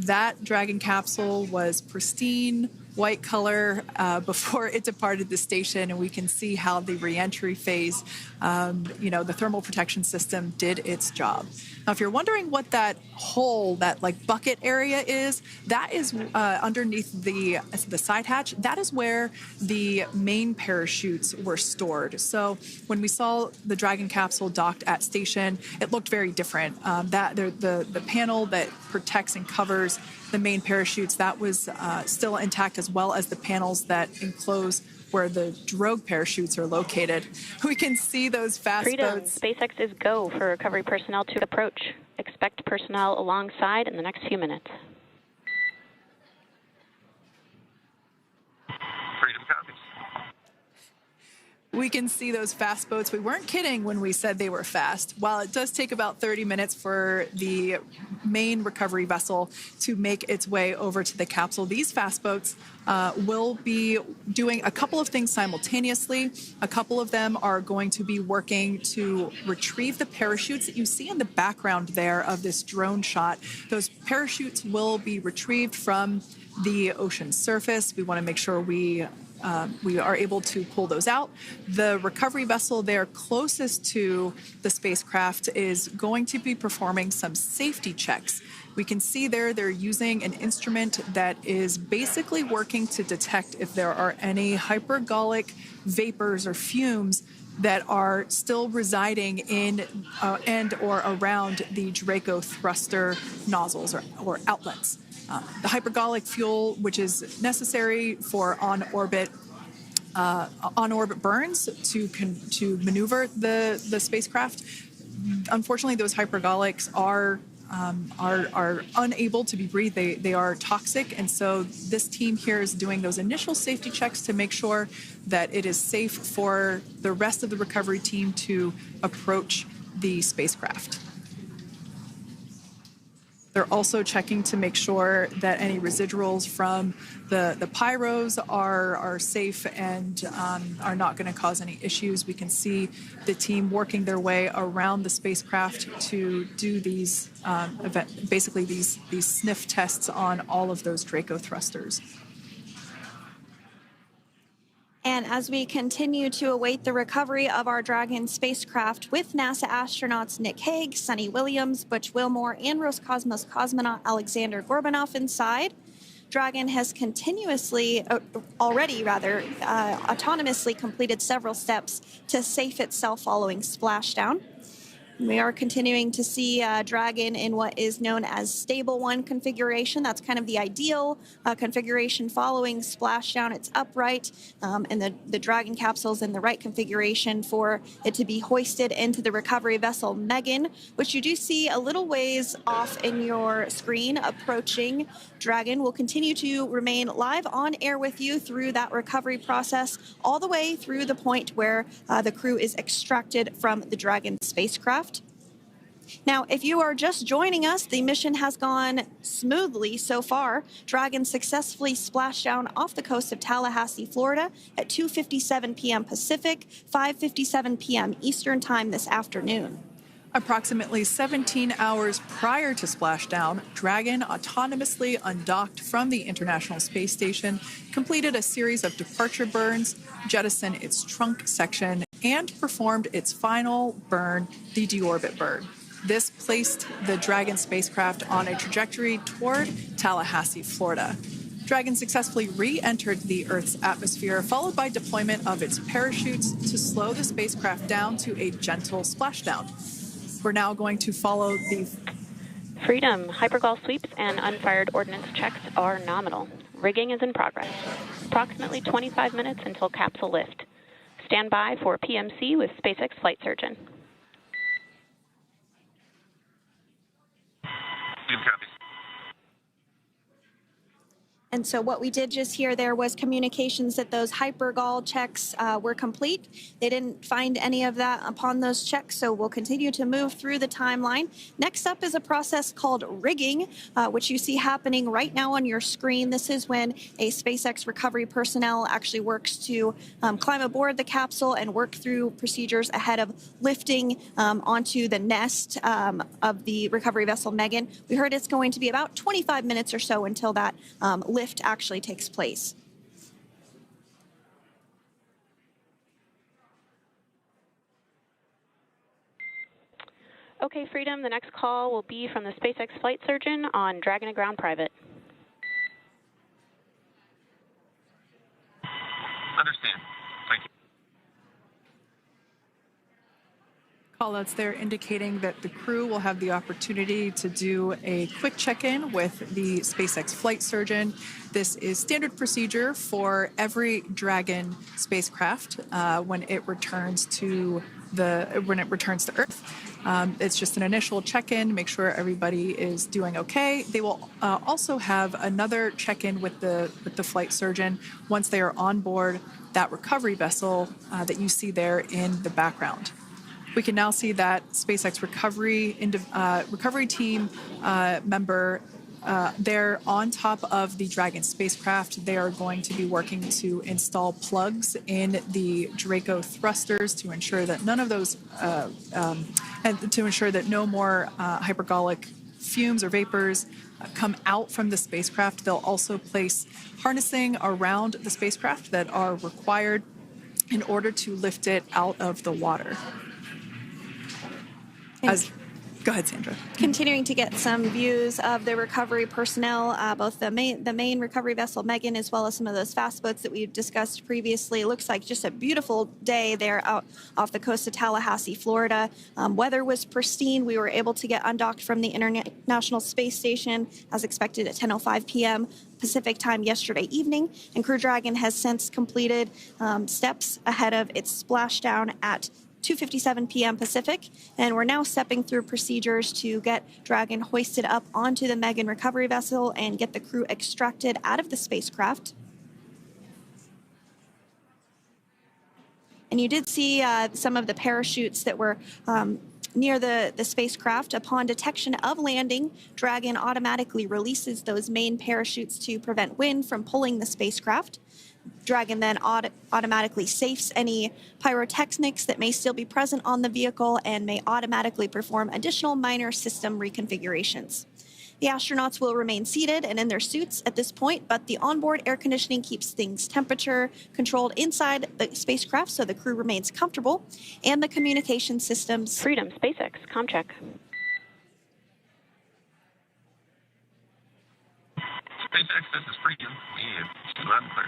That Dragon capsule was pristine, white color before it departed the station, and we can see how the reentry phase, the thermal protection system did its job. Now, if you're wondering what that hole, that like bucket area is, that is underneath the side hatch. That is where the main parachutes were stored. So when we saw the Dragon capsule docked at station, it looked very different. The panel that protects and covers the main parachutes, that was still intact, as well as the panels that enclose where the drogue parachutes are located. We can see those fast Freedom. boats. SpaceX is go for recovery personnel to approach. Expect personnel alongside in the next few minutes. Freedom copies. We can see those fast boats. We weren't kidding when we said they were fast. While it does take about 30 minutes for the main recovery vessel to make its way over to the capsule, these fast boats will be doing a couple of things simultaneously. A couple of them are going to be working to retrieve the parachutes that you see in the background there of this drone shot. Those parachutes will be retrieved from the ocean surface. We want to make sure we are able to pull those out. The recovery vessel there closest to the spacecraft is going to be performing some safety checks. We can see there they're using an instrument that is basically working to detect if there are any hypergolic vapors or fumes that are still residing in and or around the Draco thruster nozzles or outlets. The hypergolic fuel, which is necessary for on-orbit burns to maneuver the spacecraft. Unfortunately, those hypergolics are unable to be breathed. They are toxic, and so this team here is doing those initial safety checks to make sure that it is safe for the rest of the recovery team to approach the spacecraft. They're also checking to make sure that any residuals from the pyros are safe and are not going to cause any issues. We can see the team working their way around the spacecraft to do these these sniff tests on all of those Draco thrusters. And as we continue to await the recovery of our Dragon spacecraft with NASA astronauts Nick Hague, Sunny Williams, Butch Wilmore, and Roscosmos cosmonaut Alexander Gorbanov inside, Dragon has autonomously completed several steps to safe itself following splashdown. We are continuing to see Dragon in what is known as Stable 1 configuration. That's kind of the ideal configuration following splashdown. It's upright, and the Dragon capsule is in the right configuration for it to be hoisted into the recovery vessel Megan, which you do see a little ways off in your screen approaching. Dragon will continue to remain live on air with you through that recovery process, all the way through the point where the crew is extracted from the Dragon spacecraft. Now, if you are just joining us, the mission has gone smoothly so far. Dragon successfully splashed down off the coast of Tallahassee, Florida at 2:57 p.m. Pacific, 5:57 p.m. Eastern Time this afternoon. Approximately 17 hours prior to splashdown, Dragon autonomously undocked from the International Space Station, completed a series of departure burns, jettisoned its trunk section, and performed its final burn, the deorbit burn. This placed the Dragon spacecraft on a trajectory toward Tallahassee, Florida. Dragon successfully re-entered the Earth's atmosphere, followed by deployment of its parachutes to slow the spacecraft down to a gentle splashdown. We're now going to follow the Freedom. Hypergol sweeps and unfired ordnance checks are nominal. Rigging is in progress. Approximately 25 minutes until capsule lift. stand by for PMC with SpaceX flight surgeon. And so what we did just hear there was communications that those hypergol checks were complete. They didn't find any of that upon those checks, so we'll continue to move through the timeline. Next up is a process called rigging, which you see happening right now on your screen. This is when a SpaceX recovery personnel actually works to climb aboard the capsule and work through procedures ahead of lifting onto the nest of the recovery vessel Megan. We heard it's going to be about 25 minutes or so until that lift actually takes place. Okay, Freedom, the next call will be from the SpaceX flight surgeon on Dragon to Ground Private. Understand. Thank you. Callouts there indicating that the crew will have the opportunity to do a quick check-in with the SpaceX flight surgeon. This is standard procedure for every Dragon spacecraft when it returns to Earth. It's just an initial check-in, make sure everybody is doing okay. They will also have another check-in with the flight surgeon once they are on board that recovery vessel that you see there in the background. We can now see that SpaceX recovery team member they're on top of the Dragon spacecraft. They are going to be working to install plugs in the Draco thrusters to ensure that none of those, and to ensure that no more hypergolic fumes or vapors come out from the spacecraft. They'll also place harnessing around the spacecraft that are required in order to lift it out of the water. Go ahead, Sandra. Continuing to get some views of the recovery personnel, both the main recovery vessel Megan, as well as some of those fast boats that we've discussed previously. It looks like just a beautiful day there out off the coast of Tallahassee, Florida. Weather was pristine. We were able to get undocked from the International Space Station as expected at 10:05 p.m. Pacific time yesterday evening, and Crew Dragon has since completed steps ahead of its splashdown at 2:57 p.m. Pacific, and we're now stepping through procedures to get Dragon hoisted up onto the Megan recovery vessel and get the crew extracted out of the spacecraft. And you did see some of the parachutes that were near the spacecraft. Upon detection of landing, Dragon automatically releases those main parachutes to prevent wind from pulling the spacecraft. Dragon then automatically safes any pyrotechnics that may still be present on the vehicle and may automatically perform additional minor system reconfigurations. The astronauts will remain seated and in their suits at this point, but the onboard air conditioning keeps things temperature controlled inside the spacecraft so the crew remains comfortable, and the communication systems. Freedom, SpaceX, ComCheck. SpaceX, this is Freedom. We have loud and clear.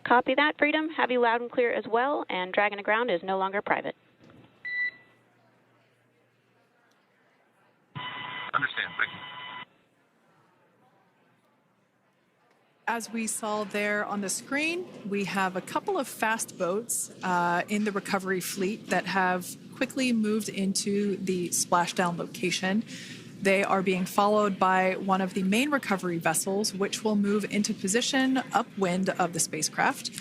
Copy that, Freedom. Have you loud and clear as well, and Dragon to Ground is no longer private. Understand, thank you. As we saw there on the screen, we have a couple of fast boats in the recovery fleet that have quickly moved into the splashdown location. They are being followed by one of the main recovery vessels, which will move into position upwind of the spacecraft.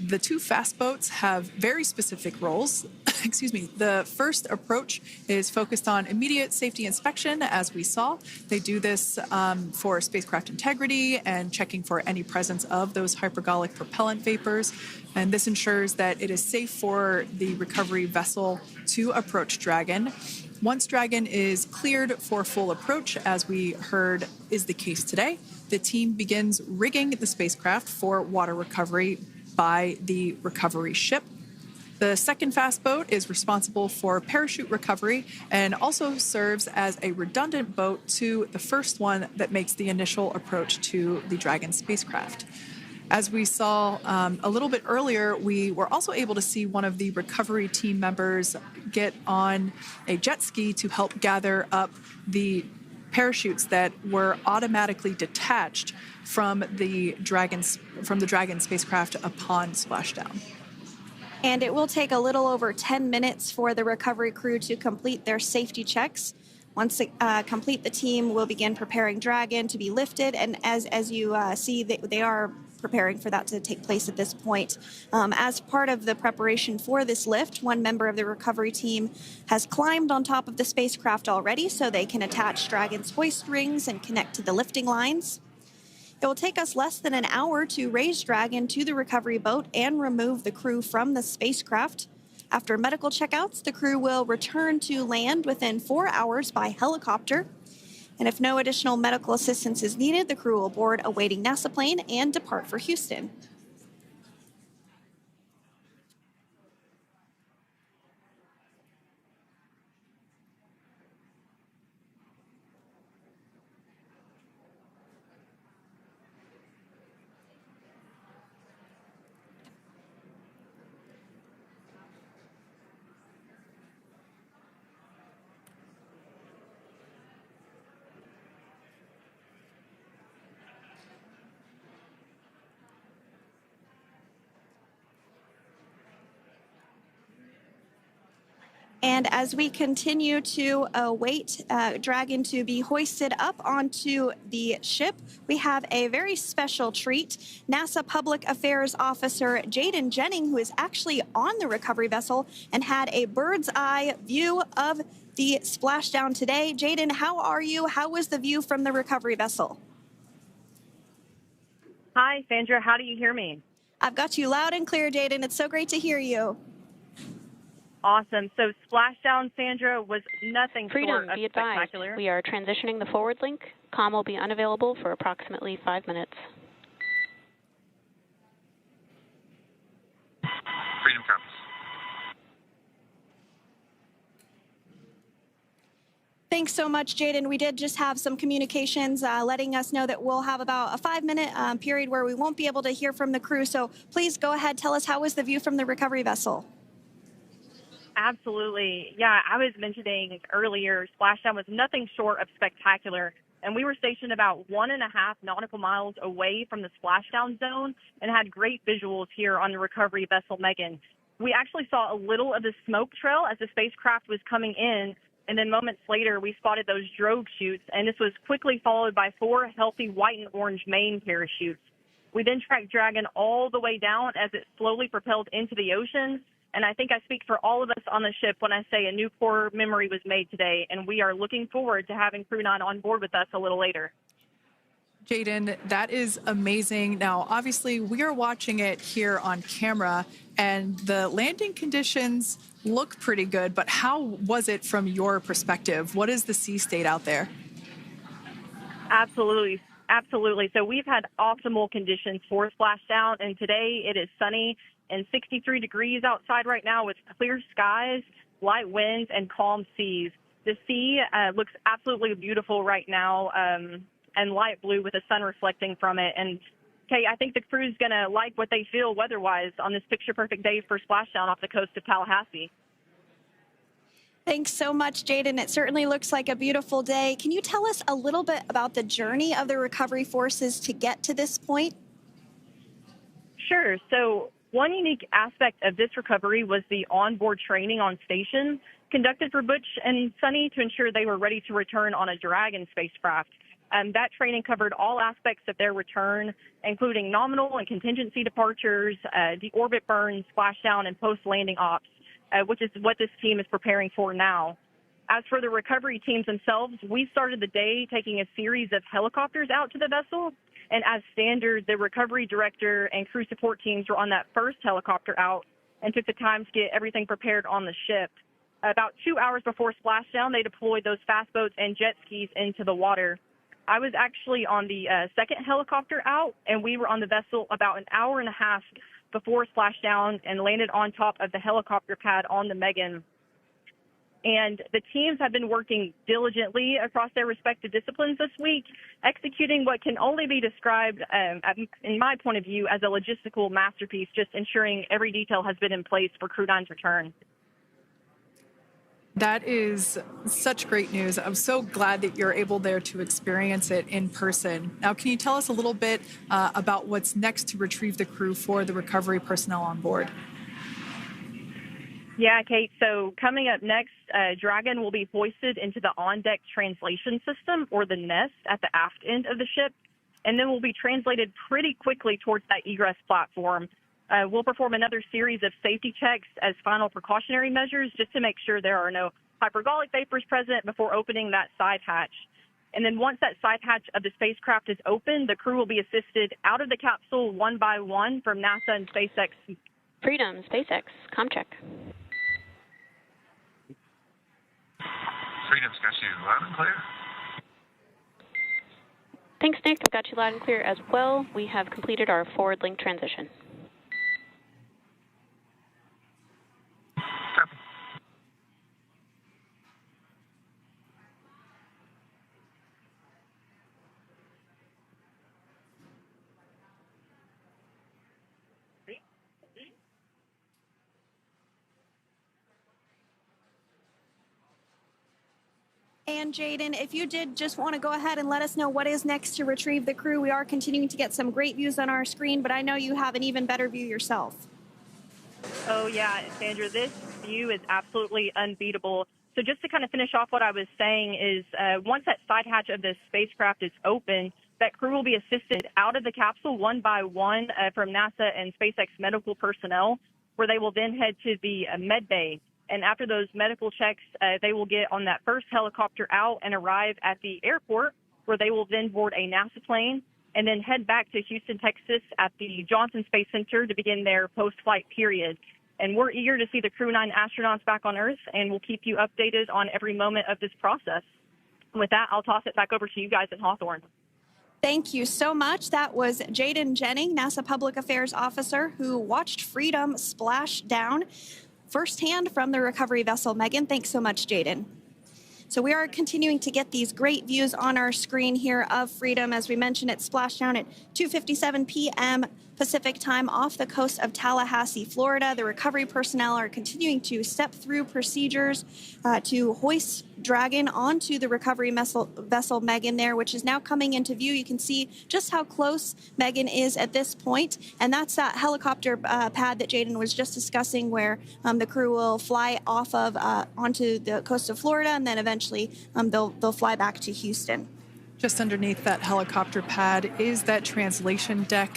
The two fast boats have very specific roles. Excuse me. The first approach is focused on immediate safety inspection, as we saw. They do this for spacecraft integrity and checking for any presence of those hypergolic propellant vapors. And this ensures that it is safe for the recovery vessel to approach Dragon. Once Dragon is cleared for full approach, as we heard is the case today, the team begins rigging the spacecraft for water recovery by the recovery ship. The second fast boat is responsible for parachute recovery and also serves as a redundant boat to the first one that makes the initial approach to the Dragon spacecraft. As we saw a little bit earlier, we were also able to see one of the recovery team members get on a jet ski to help gather up the parachutes that were automatically detached from the Dragon spacecraft upon splashdown. And it will take a little over 10 minutes for the recovery crew to complete their safety checks. Once they complete, the team will begin preparing Dragon to be lifted. And as you see, they are preparing for that to take place at this point. As part of the preparation for this lift, one member of the recovery team has climbed on top of the spacecraft already so they can attach Dragon's hoist rings and connect to the lifting lines. It will take us less than an hour to raise Dragon to the recovery boat and remove the crew from the spacecraft. After medical checkouts, the crew will return to land within 4 hours by helicopter. And if no additional medical assistance is needed, the crew will board a waiting NASA plane and depart for Houston. And as we continue to await Dragon to be hoisted up onto the ship, we have a very special treat. NASA Public Affairs Officer Jaden Jennings, who is actually on the recovery vessel and had a bird's eye view of the splashdown today. Jaden, how are you? How was the view from the recovery vessel? Hi, Sandra. How do you hear me? I've got you loud and clear, Jaden. It's so great to hear you. Awesome. So Splashdown, Sandra, was nothing Freedom, short of be advised. spectacular. We are transitioning the forward link. Comm will be unavailable for approximately 5 minutes. Freedom compass. Thanks so much, Jaden. We did just have some communications letting us know that we'll have about a 5-minute period where we won't be able to hear from the crew. So please go ahead, tell us, how was the view from the recovery vessel? Absolutely. Yeah, I was mentioning earlier, Splashdown was nothing short of spectacular. And we were stationed about 1.5 nautical miles away from the splashdown zone and had great visuals here on the recovery vessel Megan. We actually saw a little of the smoke trail as the spacecraft was coming in, and then moments later we spotted those drogue chutes, and this was quickly followed by 4 healthy white and orange main parachutes. We then tracked Dragon all the way down as it slowly propelled into the ocean. And I think I speak for all of us on the ship when I say a new core memory was made today, and we are looking forward to having Crew-9 on board with us a little later. Jaden, that is amazing. Now, obviously, we are watching it here on camera, and the landing conditions look pretty good, but how was it from your perspective? What is the sea state out there? Absolutely. Absolutely. So we've had optimal conditions for Splashdown, and today it is sunny and 63 degrees outside right now with clear skies, light winds, and calm seas. The sea looks absolutely beautiful right now, and light blue with the sun reflecting from it. And, Kay, I think the crew's going to like what they feel weather-wise on this picture-perfect day for Splashdown off the coast of Tallahassee. Thanks so much, Jaden. It certainly looks like a beautiful day. Can you tell us a little bit about the journey of the recovery forces to get to this point? Sure. So one unique aspect of this recovery was the onboard training on station conducted for Butch and Sunny to ensure they were ready to return on a Dragon spacecraft. That training covered all aspects of their return, including nominal and contingency departures, the orbit burn, splashdown, and post-landing ops, which is what this team is preparing for now. As for the recovery teams themselves, we started the day taking a series of helicopters out to the vessel. And as standard, the recovery director and crew support teams were on that first helicopter out and took the time to get everything prepared on the ship. About 2 hours before splashdown, they deployed those fast boats and jet skis into the water. I was actually on the second helicopter out, and we were on the vessel about an hour and a half before splashdown and landed on top of the helicopter pad on the Megan. And the teams have been working diligently across their respective disciplines this week, executing what can only be described, in my point of view, as a logistical masterpiece, just ensuring every detail has been in place for Crew-9's return. That is such great news. I'm so glad that you're able there to experience it in person. Now, can you tell us a little bit about what's next to retrieve the crew for the recovery personnel on board? Yeah, Kate. So coming up next, Dragon will be hoisted into the on-deck translation system, or the nest, at the aft end of the ship, and then will be translated pretty quickly towards that egress platform. We'll perform another series of safety checks as final precautionary measures just to make sure there are no hypergolic vapors present before opening that side hatch. And then once that side hatch of the spacecraft is open, the crew will be assisted out of the capsule one by one from NASA and SpaceX. Freedom, SpaceX, ComCheck. Freedom's got you loud and clear. Thanks, Nick. I've got you loud and clear as well. We have completed our forward link transition. Copy. And Jaden, if you did just want to go ahead and let us know what is next to retrieve the crew, we are continuing to get some great views on our screen, but I know you have an even better view yourself. Oh, yeah, Sandra, this view is absolutely unbeatable. So just to kind of finish off what I was saying is once that side hatch of the spacecraft is open, that crew will be assisted out of the capsule one by one from NASA and SpaceX medical personnel, where they will then head to the med bay. And after those medical checks, they will get on that first helicopter out and arrive at the airport, where they will then board a NASA plane and then head back to Houston, Texas at the Johnson Space Center to begin their post-flight period. And we're eager to see the Crew-9 astronauts back on Earth, and we'll keep you updated on every moment of this process. With that, I'll toss it back over to you guys at Hawthorne. Thank you so much. That was Jaden Jennings, NASA Public Affairs Officer, who watched Freedom splash down firsthand from the recovery vessel. Megan, thanks so much, Jaden. So we are continuing to get these great views on our screen here of Freedom. As we mentioned, it splashed down at 2:57 p.m. Pacific time off the coast of Tallahassee, Florida. The recovery personnel are continuing to step through procedures to hoist Dragon onto the recovery vessel Megan there, which is now coming into view. You can see just how close Megan is at this point, and that's that helicopter pad that Jaden was just discussing, where the crew will fly off of onto the coast of Florida, and then eventually they'll fly back to Houston. Just underneath that helicopter pad is that translation deck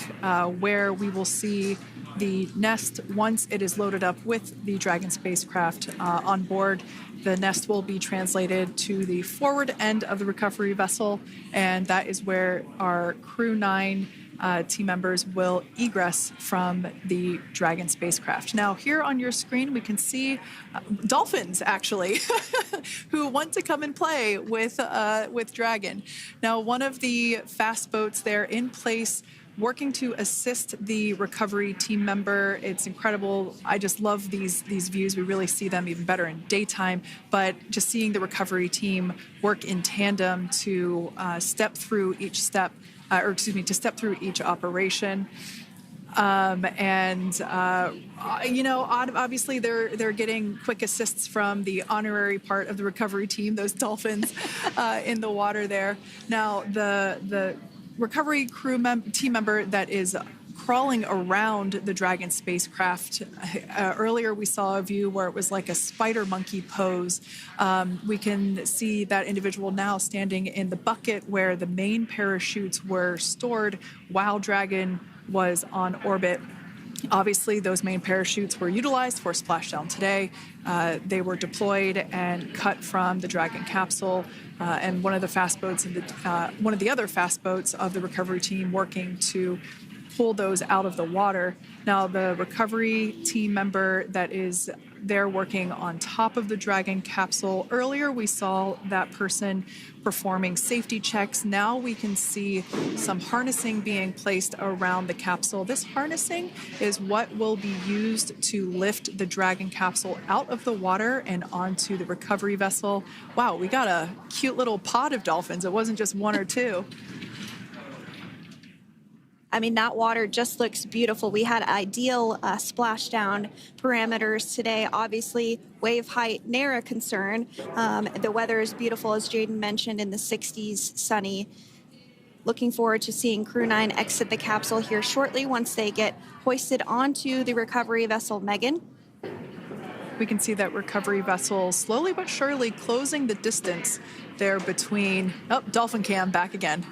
where we will see the nest once it is loaded up with the Dragon spacecraft on board. The nest will be translated to the forward end of the recovery vessel, and that is where our Crew-9 team members will egress from the Dragon spacecraft. Now, here on your screen, we can see dolphins, actually, who want to come and play with Dragon. Now, one of the fast boats there in place, working to assist the recovery team member. It's incredible. I just love these views. We really see them even better in daytime, but just seeing the recovery team work in tandem to step through each step, to step through each operation. Obviously they're getting quick assists from the honorary part of the recovery team, those dolphins in the water there. Now, the recovery team member that is crawling around the Dragon spacecraft. Earlier we saw a view where it was like a spider monkey pose. We can see that individual now standing in the bucket where the main parachutes were stored while Dragon was on orbit. Obviously, those main parachutes were utilized for splashdown today. They were deployed and cut from the Dragon capsule, and one of the other fast boats of the recovery team working to pull those out of the water. Now, the recovery team member that is there working on top of the Dragon capsule. Earlier, we saw that person performing safety checks. Now we can see some harnessing being placed around the capsule. This harnessing is what will be used to lift the Dragon capsule out of the water and onto the recovery vessel. Wow, we got a cute little pod of dolphins. It wasn't just one or two. I mean, that water just looks beautiful. We had ideal splashdown parameters today. Obviously, wave height, ne'er a concern. The weather is beautiful, as Jaden mentioned, in the 60s, sunny. Looking forward to seeing Crew-9 exit the capsule here shortly once they get hoisted onto the recovery vessel Megan. We can see that recovery vessel slowly but surely closing the distance there between, Dolphin Cam back again.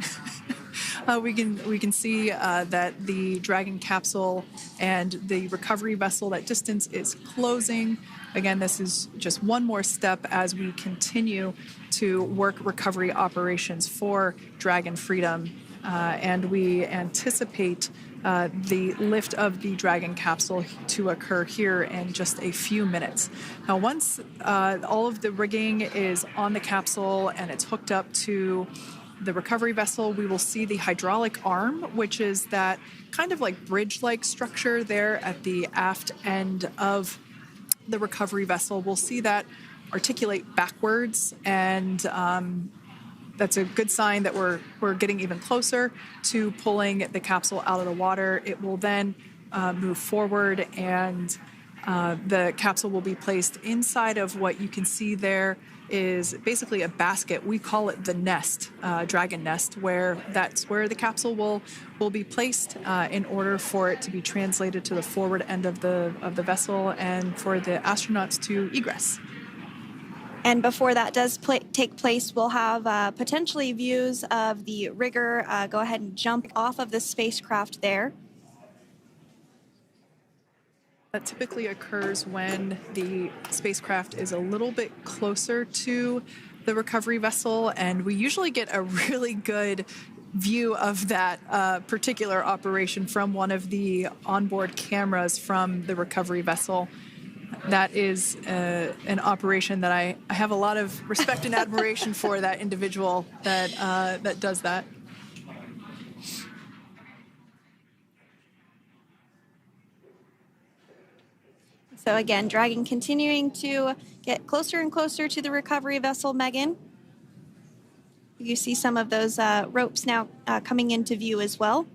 We can see that the Dragon capsule and the recovery vessel, that distance is closing. Again, this is just one more step as we continue to work recovery operations for Dragon Freedom, and we anticipate the lift of the Dragon capsule to occur here in just a few minutes. Now, once all of the rigging is on the capsule and it's hooked up to the recovery vessel, we will see the hydraulic arm, which is that kind of like bridge-like structure there at the aft end of the recovery vessel. We'll see that articulate backwards, and that's a good sign that we're getting even closer to pulling the capsule out of the water. It will then move forward, and the capsule will be placed inside of what you can see there is basically a basket. We call it the nest, Dragon nest, where that's where the capsule will be placed in order for it to be translated to the forward end of the vessel and for the astronauts to egress. And before that does take place, we'll have potentially views of the rigger go ahead and jump off of the spacecraft there. That typically occurs when the spacecraft is a little bit closer to the recovery vessel, and we usually get a really good view of that particular operation from one of the onboard cameras from the recovery vessel. That is an operation that I have a lot of respect and admiration for, that individual that does that. So again, Dragon continuing to get closer and closer to the recovery vessel Megan. You see some of those ropes now coming into view as well.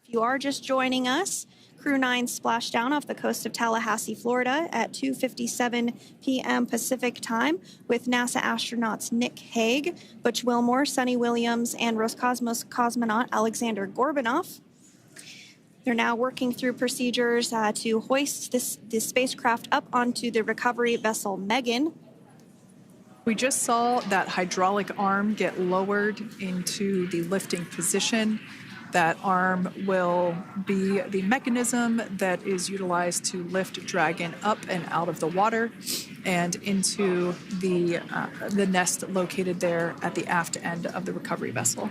If you are just joining us, Crew-9 Splashdown off the coast of Tallahassee, Florida at 2:57 p.m. Pacific time with NASA astronauts Nick Hague, Butch Wilmore, Sunny Williams, and Roscosmos cosmonaut Alexander Gorbunov. They're now working through procedures to hoist this spacecraft up onto the recovery vessel Megan. We just saw that hydraulic arm get lowered into the lifting position. That arm will be the mechanism that is utilized to lift Dragon up and out of the water and into the nest located there at the aft end of the recovery vessel.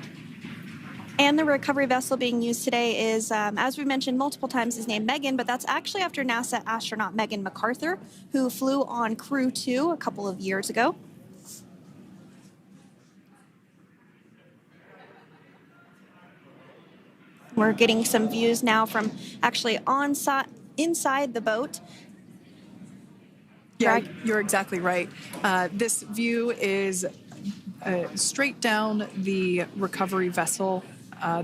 And the recovery vessel being used today is, as we mentioned multiple times, is named Megan, but that's actually after NASA astronaut Megan McArthur, who flew on Crew-2 a couple of years ago. We're getting some views now from actually inside the boat. Yeah, you're exactly right. This view is straight down the recovery vessel.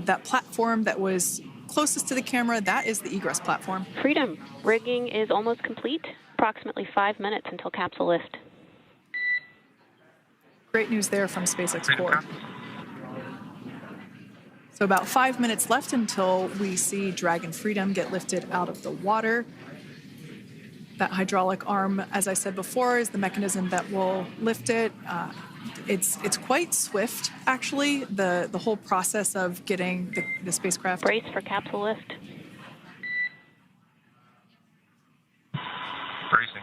That platform that was closest to the camera, that is the egress platform. Freedom, rigging is almost complete. Approximately 5 minutes until capsule lift. Great news there from SpaceX Core. So about 5 minutes left until we see Dragon Freedom get lifted out of the water. That hydraulic arm, as I said before, is the mechanism that will lift it. It's quite swift, actually, the whole process of getting the spacecraft. Brace for capsule lift. Bracing.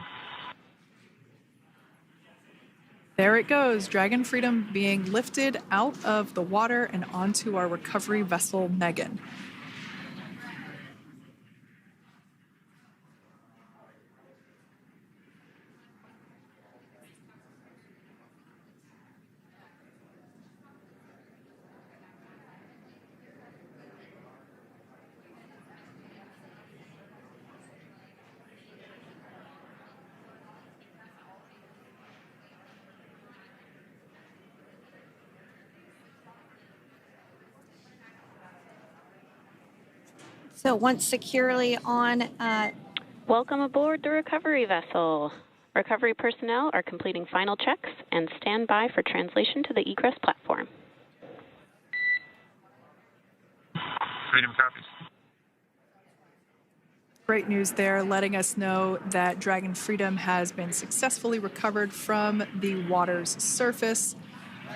There it goes, Dragon Freedom being lifted out of the water and onto our recovery vessel, Megan. So once securely on, Welcome aboard the recovery vessel. Recovery personnel are completing final checks and stand by for translation to the egress platform. Freedom copies. Great news there, letting us know that Dragon Freedom has been successfully recovered from the water's surface.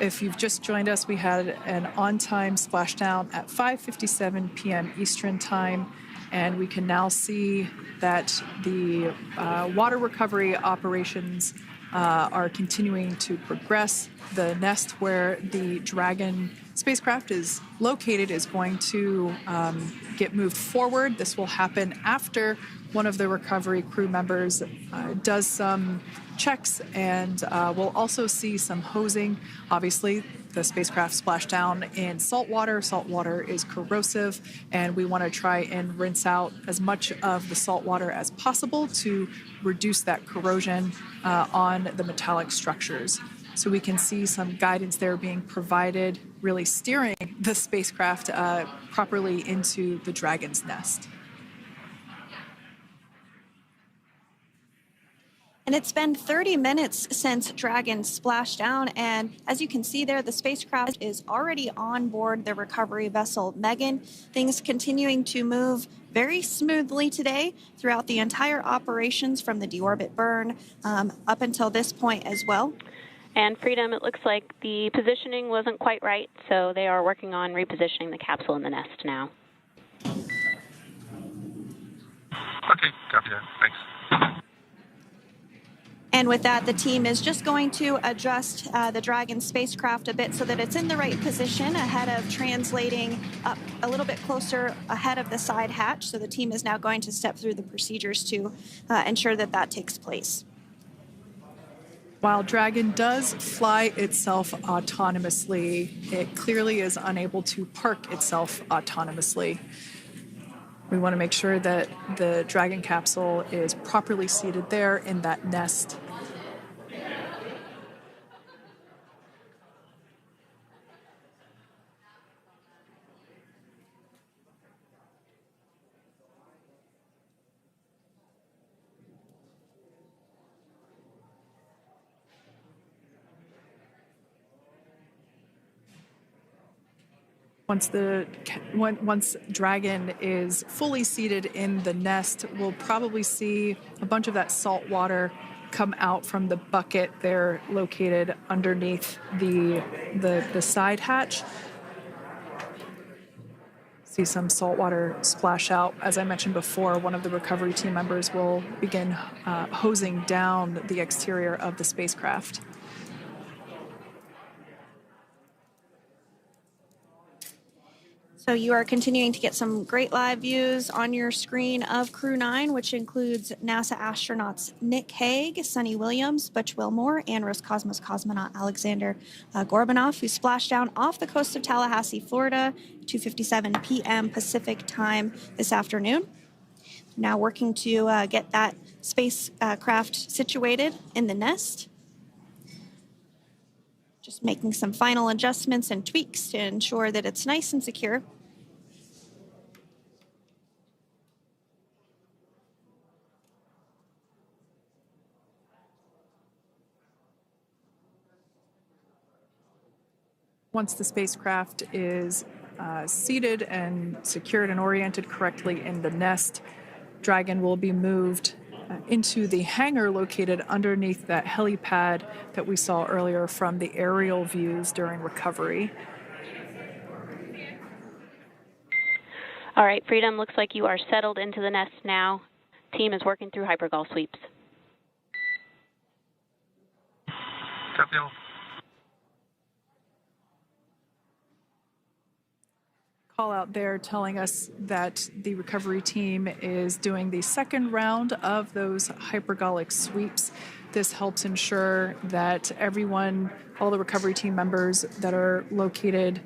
If you've just joined us, we had an on-time splashdown at 5:57 p.m. Eastern Time, and we can now see that the water recovery operations are continuing to progress. The nest where the Dragon spacecraft is located is going to get moved forward. This will happen after one of the recovery crew members does some checks, and we'll also see some hosing. Obviously, the spacecraft splashed down in salt water. Salt water is corrosive, and we want to try and rinse out as much of the salt water as possible to reduce that corrosion on the metallic structures. So we can see some guidance there being provided, really steering the spacecraft properly into the Dragon's nest. And it's been 30 minutes since Dragon splashed down, and as you can see there, the spacecraft is already on board the recovery vessel Megan. Things continuing to move very smoothly today throughout the entire operations from the deorbit burn up until this point as well. And Freedom, it looks like the positioning wasn't quite right, so they are working on repositioning the capsule in the nest now. Okay, copy that. Thanks. And with that, the team is just going to adjust the Dragon spacecraft a bit so that it's in the right position ahead of translating up a little bit closer ahead of the side hatch. So the team is now going to step through the procedures to ensure that that takes place. While Dragon does fly itself autonomously, it clearly is unable to park itself autonomously. We want to make sure that the Dragon capsule is properly seated there in that nest. Once Dragon is fully seated in the nest, we'll probably see a bunch of that salt water come out from the bucket there located underneath the side hatch. See some salt water splash out. As I mentioned before, one of the recovery team members will begin hosing down the exterior of the spacecraft. So you are continuing to get some great live views on your screen of Crew-9, which includes NASA astronauts Nick Hague, Sunny Williams, Butch Wilmore, and Roscosmos cosmonaut Alexander Gorbanov, who splashed down off the coast of Tallahassee, Florida, 2:57 p.m. Pacific time this afternoon. Now working to get that spacecraft situated in the nest. Just making some final adjustments and tweaks to ensure that it's nice and secure. Once the spacecraft is seated and secured and oriented correctly in the nest, Dragon will be moved into the hangar located underneath that helipad that we saw earlier from the aerial views during recovery. All right, Freedom, looks like you are settled into the nest now. Team is working through hypergol sweeps. Copy all. Call out there telling us that the recovery team is doing the second round of those hypergolic sweeps. This helps ensure that everyone, all the recovery team members that are located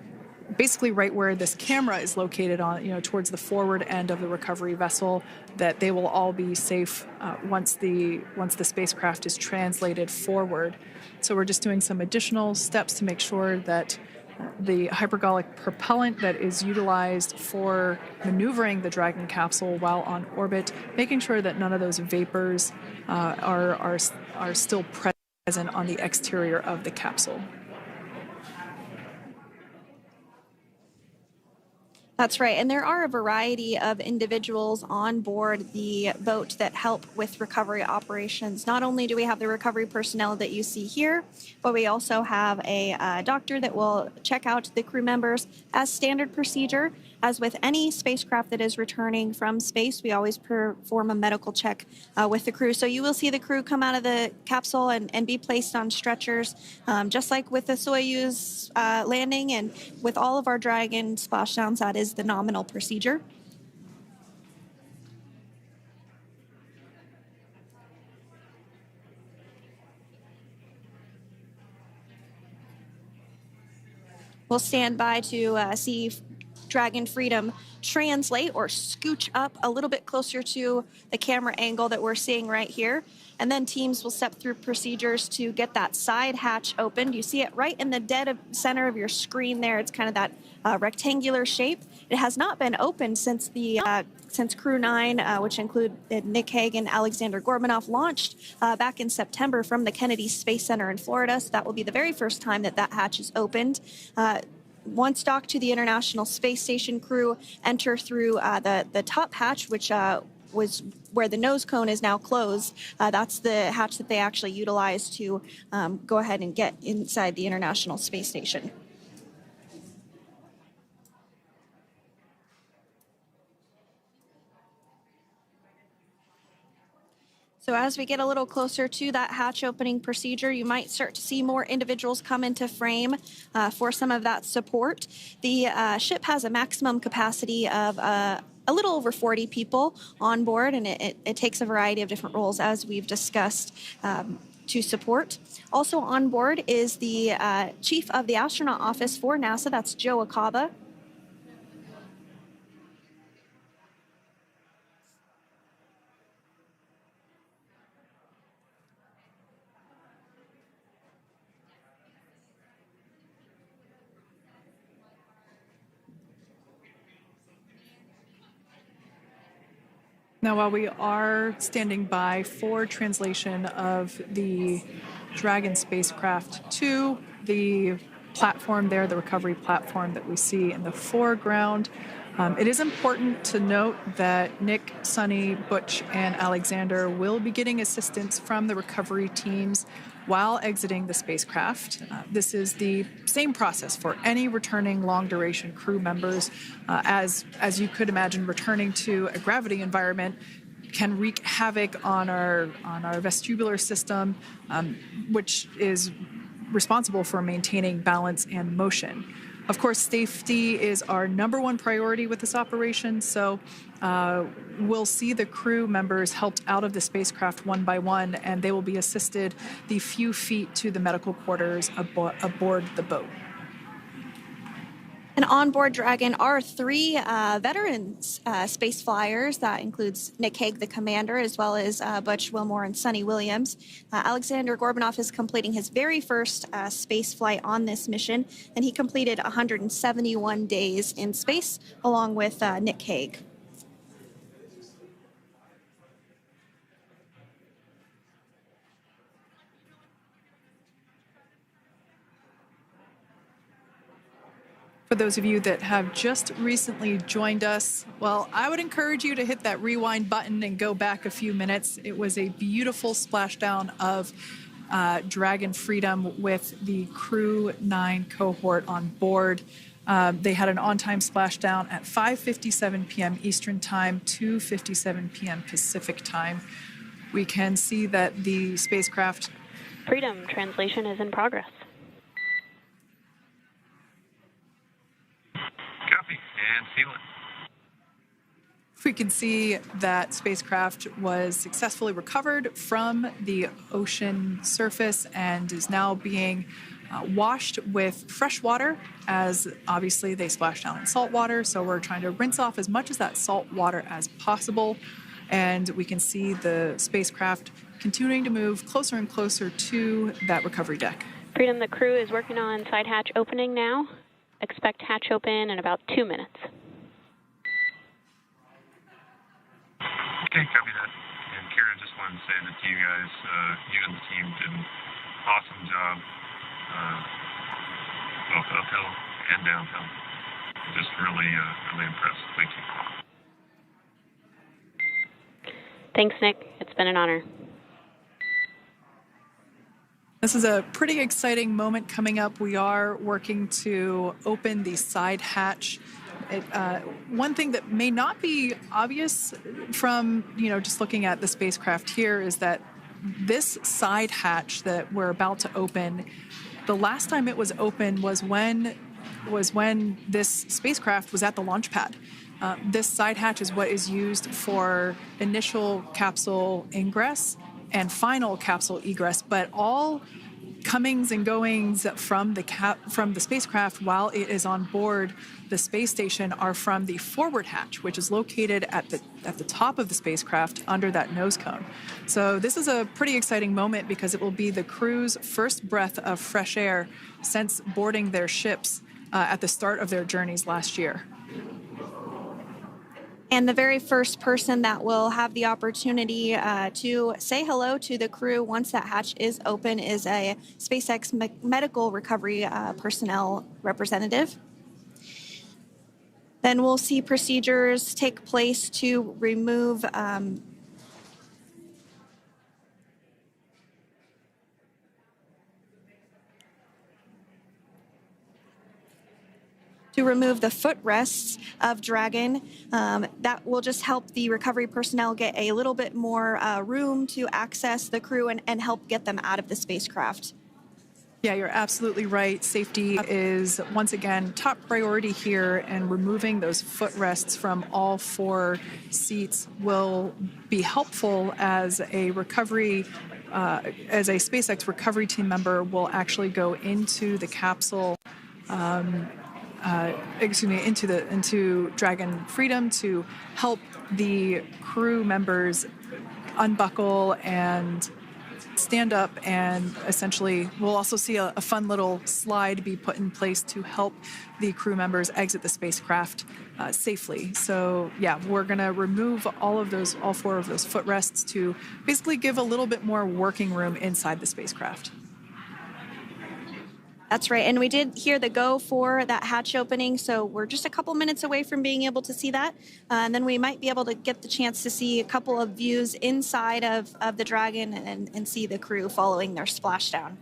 basically right where this camera is located on, towards the forward end of the recovery vessel, that they will all be safe once the spacecraft is translated forward. So we're just doing some additional steps to make sure that the hypergolic propellant that is utilized for maneuvering the Dragon capsule while on orbit, making sure that none of those vapors are still present on the exterior of the capsule. That's right. And there are a variety of individuals on board the boat that help with recovery operations. Not only do we have the recovery personnel that you see here, but we also have a doctor that will check out the crew members as standard procedure. As with any spacecraft that is returning from space, we always perform a medical check with the crew. So you will see the crew come out of the capsule and be placed on stretchers, just like with the Soyuz landing and with all of our Dragon splashdowns. That is the nominal procedure. We'll stand by to see Dragon Freedom translate or scooch up a little bit closer to the camera angle that we're seeing right here. And then teams will step through procedures to get that side hatch opened. You see it right in the dead center of your screen there. It's kind of that rectangular shape. It has not been opened since Crew-9, which include Nick Hague and Alexander Gorbanov, launched back in September from the Kennedy Space Center in Florida. So that will be the very first time that hatch is opened. Once docked to the International Space Station, crew enter through the top hatch, which was where the nose cone is now closed. That's the hatch that they actually utilize to go ahead and get inside the International Space Station. So as we get a little closer to that hatch opening procedure, you might start to see more individuals come into frame for some of that support. The ship has a maximum capacity of a little over 40 people on board, and it takes a variety of different roles, as we've discussed, to support. Also on board is the chief of the astronaut office for NASA, that's Joe Acaba. Now, while we are standing by for translation of the Dragon spacecraft to the platform there, the recovery platform that we see in the foreground, it is important to note that Nick, Sunny, Butch, and Alexander will be getting assistance from the recovery teams while exiting the spacecraft. This is the same process for any returning long-duration crew members. As you could imagine, returning to a gravity environment can wreak havoc on our vestibular system, which is responsible for maintaining balance and motion. Of course, safety is our number one priority with this operation, so we'll see the crew members helped out of the spacecraft one by one, and they will be assisted the few feet to the medical quarters aboard the boat. And on board Dragon are three veteran space flyers. That includes Nick Hague, the commander, as well as Butch Wilmore and Sunny Williams. Alexander Gorbanov is completing his very first space flight on this mission, and he completed 171 days in space along with Nick Hague. For those of you that have just recently joined us, well, I would encourage you to hit that rewind button and go back a few minutes. It was a beautiful splashdown of Dragon Freedom with the Crew-9 cohort on board. They had an on-time splashdown at 5:57 p.m. Eastern Time, 2:57 p.m. Pacific Time. We can see that the spacecraft... Freedom translation is in progress. Copy, and seal it. We can see that spacecraft was successfully recovered from the ocean surface and is now being washed with fresh water, as obviously they splashed down in salt water. So we're trying to rinse off as much of that salt water as possible. And we can see the spacecraft continuing to move closer and closer to that recovery deck. Freedom, the crew is working on side hatch opening now. Expect hatch open in about 2 minutes. Okay, copy that. And Kira, just wanted to say that you guys, you and the team did an awesome job, both uphill and downhill. Just really, really impressed. Thank you. Thanks, Nick. It's been an honor. This is a pretty exciting moment coming up. We are working to open the side hatch. One thing that may not be obvious from, just looking at the spacecraft here is that this side hatch that we're about to open, the last time it was open was when this spacecraft was at the launch pad. This side hatch is what is used for initial capsule ingress and final capsule egress, but all comings and goings from the spacecraft while it is on board the space station are from the forward hatch, which is located at the top of the spacecraft under that nose cone. So this is a pretty exciting moment because it will be the crew's first breath of fresh air since boarding their ships at the start of their journeys last year. And the very first person that will have the opportunity to say hello to the crew once that hatch is open is a SpaceX medical recovery personnel representative. Then we'll see procedures take place to remove the footrests of Dragon. That will just help the recovery personnel get a little bit more room to access the crew and help get them out of the spacecraft. Yeah, you're absolutely right. Safety is, once again, top priority here, and removing those footrests from all 4 seats will be helpful as a SpaceX recovery team member will actually go into the capsule into Dragon Freedom to help the crew members unbuckle and stand up, and essentially we'll also see a fun little slide be put in place to help the crew members exit the spacecraft safely. So yeah, we're going to remove all 4 of those footrests to basically give a little bit more working room inside the spacecraft. That's right. And we did hear the go for that hatch opening, so we're just a couple minutes away from being able to see that. And then we might be able to get the chance to see a couple of views inside of the Dragon and see the crew following their splashdown.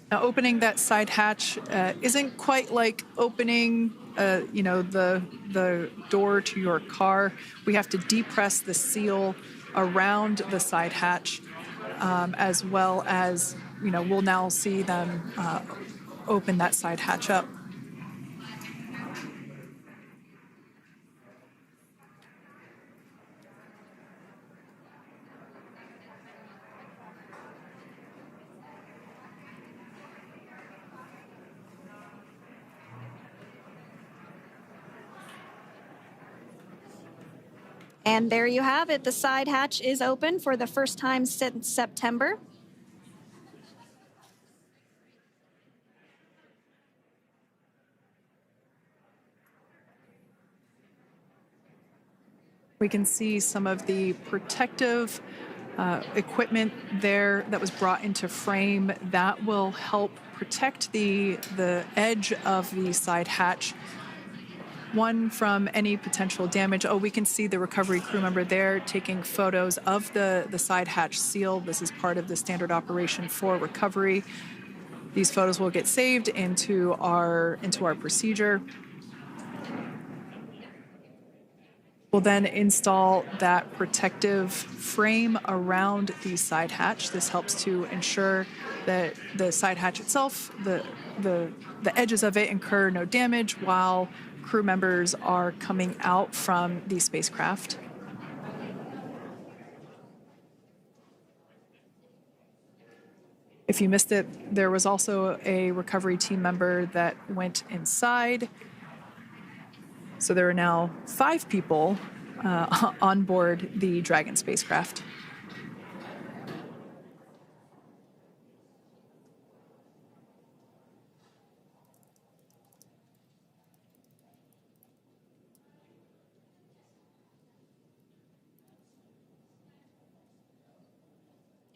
Now, opening that side hatch isn't quite like opening the door to your car. We have to depress the seal around the side hatch, as well as, we'll now see them open that side hatch up. And there you have it. The side hatch is open for the first time since September. We can see some of the protective equipment there that was brought into frame that will help protect the edge of the side hatch, one from any potential damage. Oh, we can see the recovery crew member there taking photos of the side hatch seal. This is part of the standard operation for recovery. These photos will get saved into our procedure. We'll then install that protective frame around the side hatch. This helps to ensure that the side hatch itself, the edges of it, incur no damage while crew members are coming out from the spacecraft. If you missed it, there was also a recovery team member that went inside. So there are now 5 people on board the Dragon spacecraft.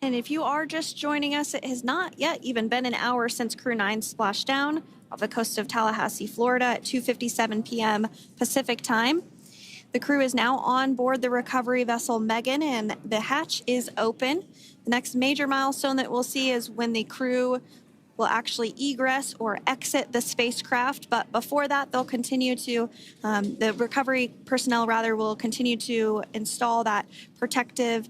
And if you are just joining us, it has not yet even been an hour since Crew-9 splashed down off the coast of Tallahassee, Florida at 2:57 p.m. Pacific time. The crew is now on board the recovery vessel Megan, and the hatch is open. The next major milestone that we'll see is when the crew will actually egress or exit the spacecraft. But before that, they'll continue to, the recovery personnel rather, will continue to install that protective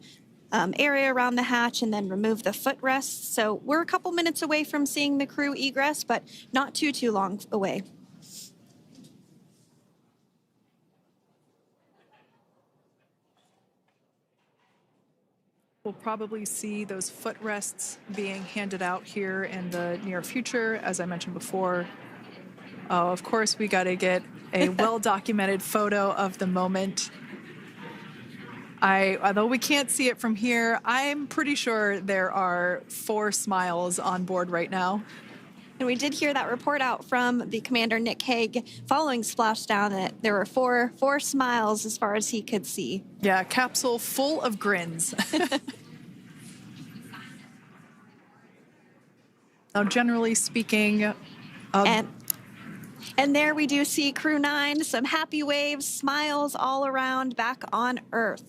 area around the hatch and then remove the footrests. So we're a couple minutes away from seeing the crew egress, but not too long away. We'll probably see those footrests being handed out here in the near future, as I mentioned before. Oh, of course, we got to get a well-documented photo of the moment. Although we can't see it from here, I'm pretty sure there are 4 smiles on board right now. And we did hear that report out from the commander, Nick Hague, following Splashdown, that there were four smiles as far as he could see. Yeah, capsule full of grins. Now, generally speaking... And there we do see Crew-9, some happy waves, smiles all around back on Earth.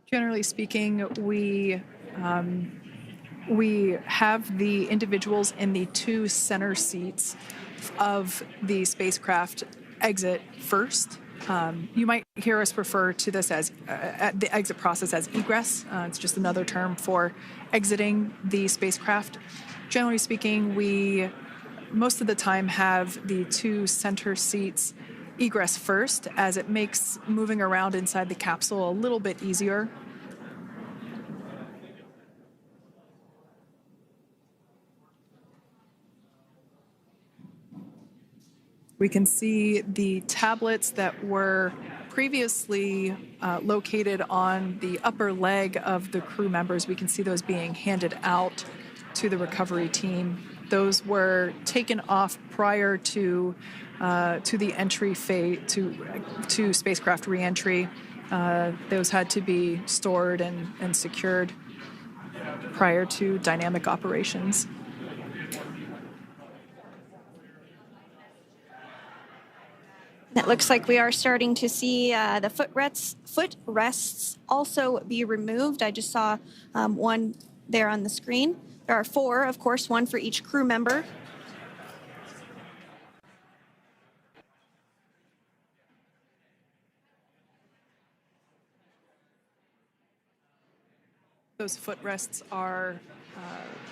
Generally speaking, we have the individuals in the 2 center seats of the spacecraft exit first. You might hear us refer to this as the exit process as egress. It's just another term for exiting the spacecraft. Generally speaking, we most of the time have the 2 center seats egress first, as it makes moving around inside the capsule a little bit easier. We can see the tablets that were previously located on the upper leg of the crew members. We can see those being handed out to the recovery team. Those were taken off prior to the entry phase, to spacecraft reentry. Those had to be stored and secured prior to dynamic operations. It looks like we are starting to see the footrests also be removed. I just saw one there on the screen. There are 4, of course, 1 for each crew member. Those footrests are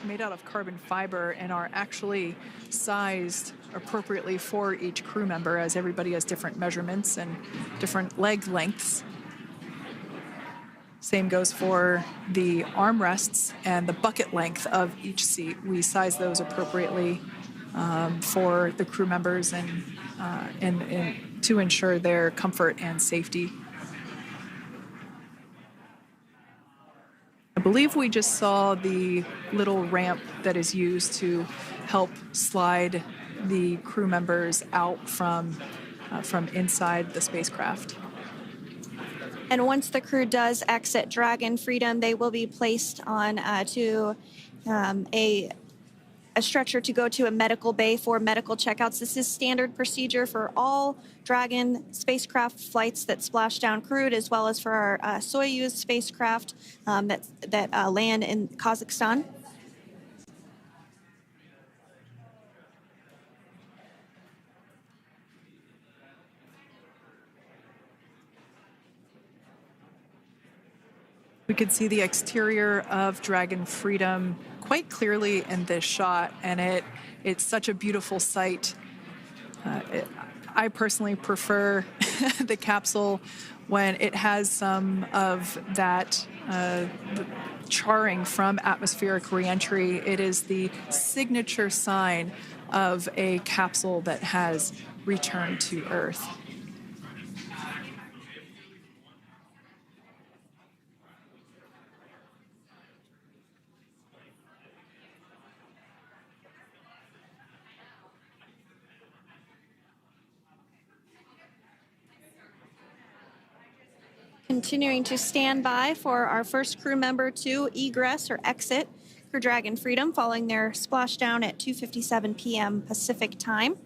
made out of carbon fiber and are actually sized appropriately for each crew member, as everybody has different measurements and different leg lengths. Same goes for the armrests and the bucket length of each seat. We size those appropriately for the crew members and to ensure their comfort and safety. I believe we just saw the little ramp that is used to help slide the crew members out from inside the spacecraft. And once the crew does exit Dragon Freedom, they will be placed on to a stretcher to go to a medical bay for medical checkouts. This is standard procedure for all Dragon spacecraft flights that Splashdown crewed, as well as for our Soyuz spacecraft that land in Kazakhstan. We could see the exterior of Dragon Freedom quite clearly in this shot, and it's such a beautiful sight. I personally prefer the capsule when it has some of that charring from atmospheric reentry. It is the signature sign of a capsule that has returned to Earth. Continuing to stand by for our first crew member to egress or exit Crew Dragon Freedom following their splashdown at 2:57 p.m. Pacific time.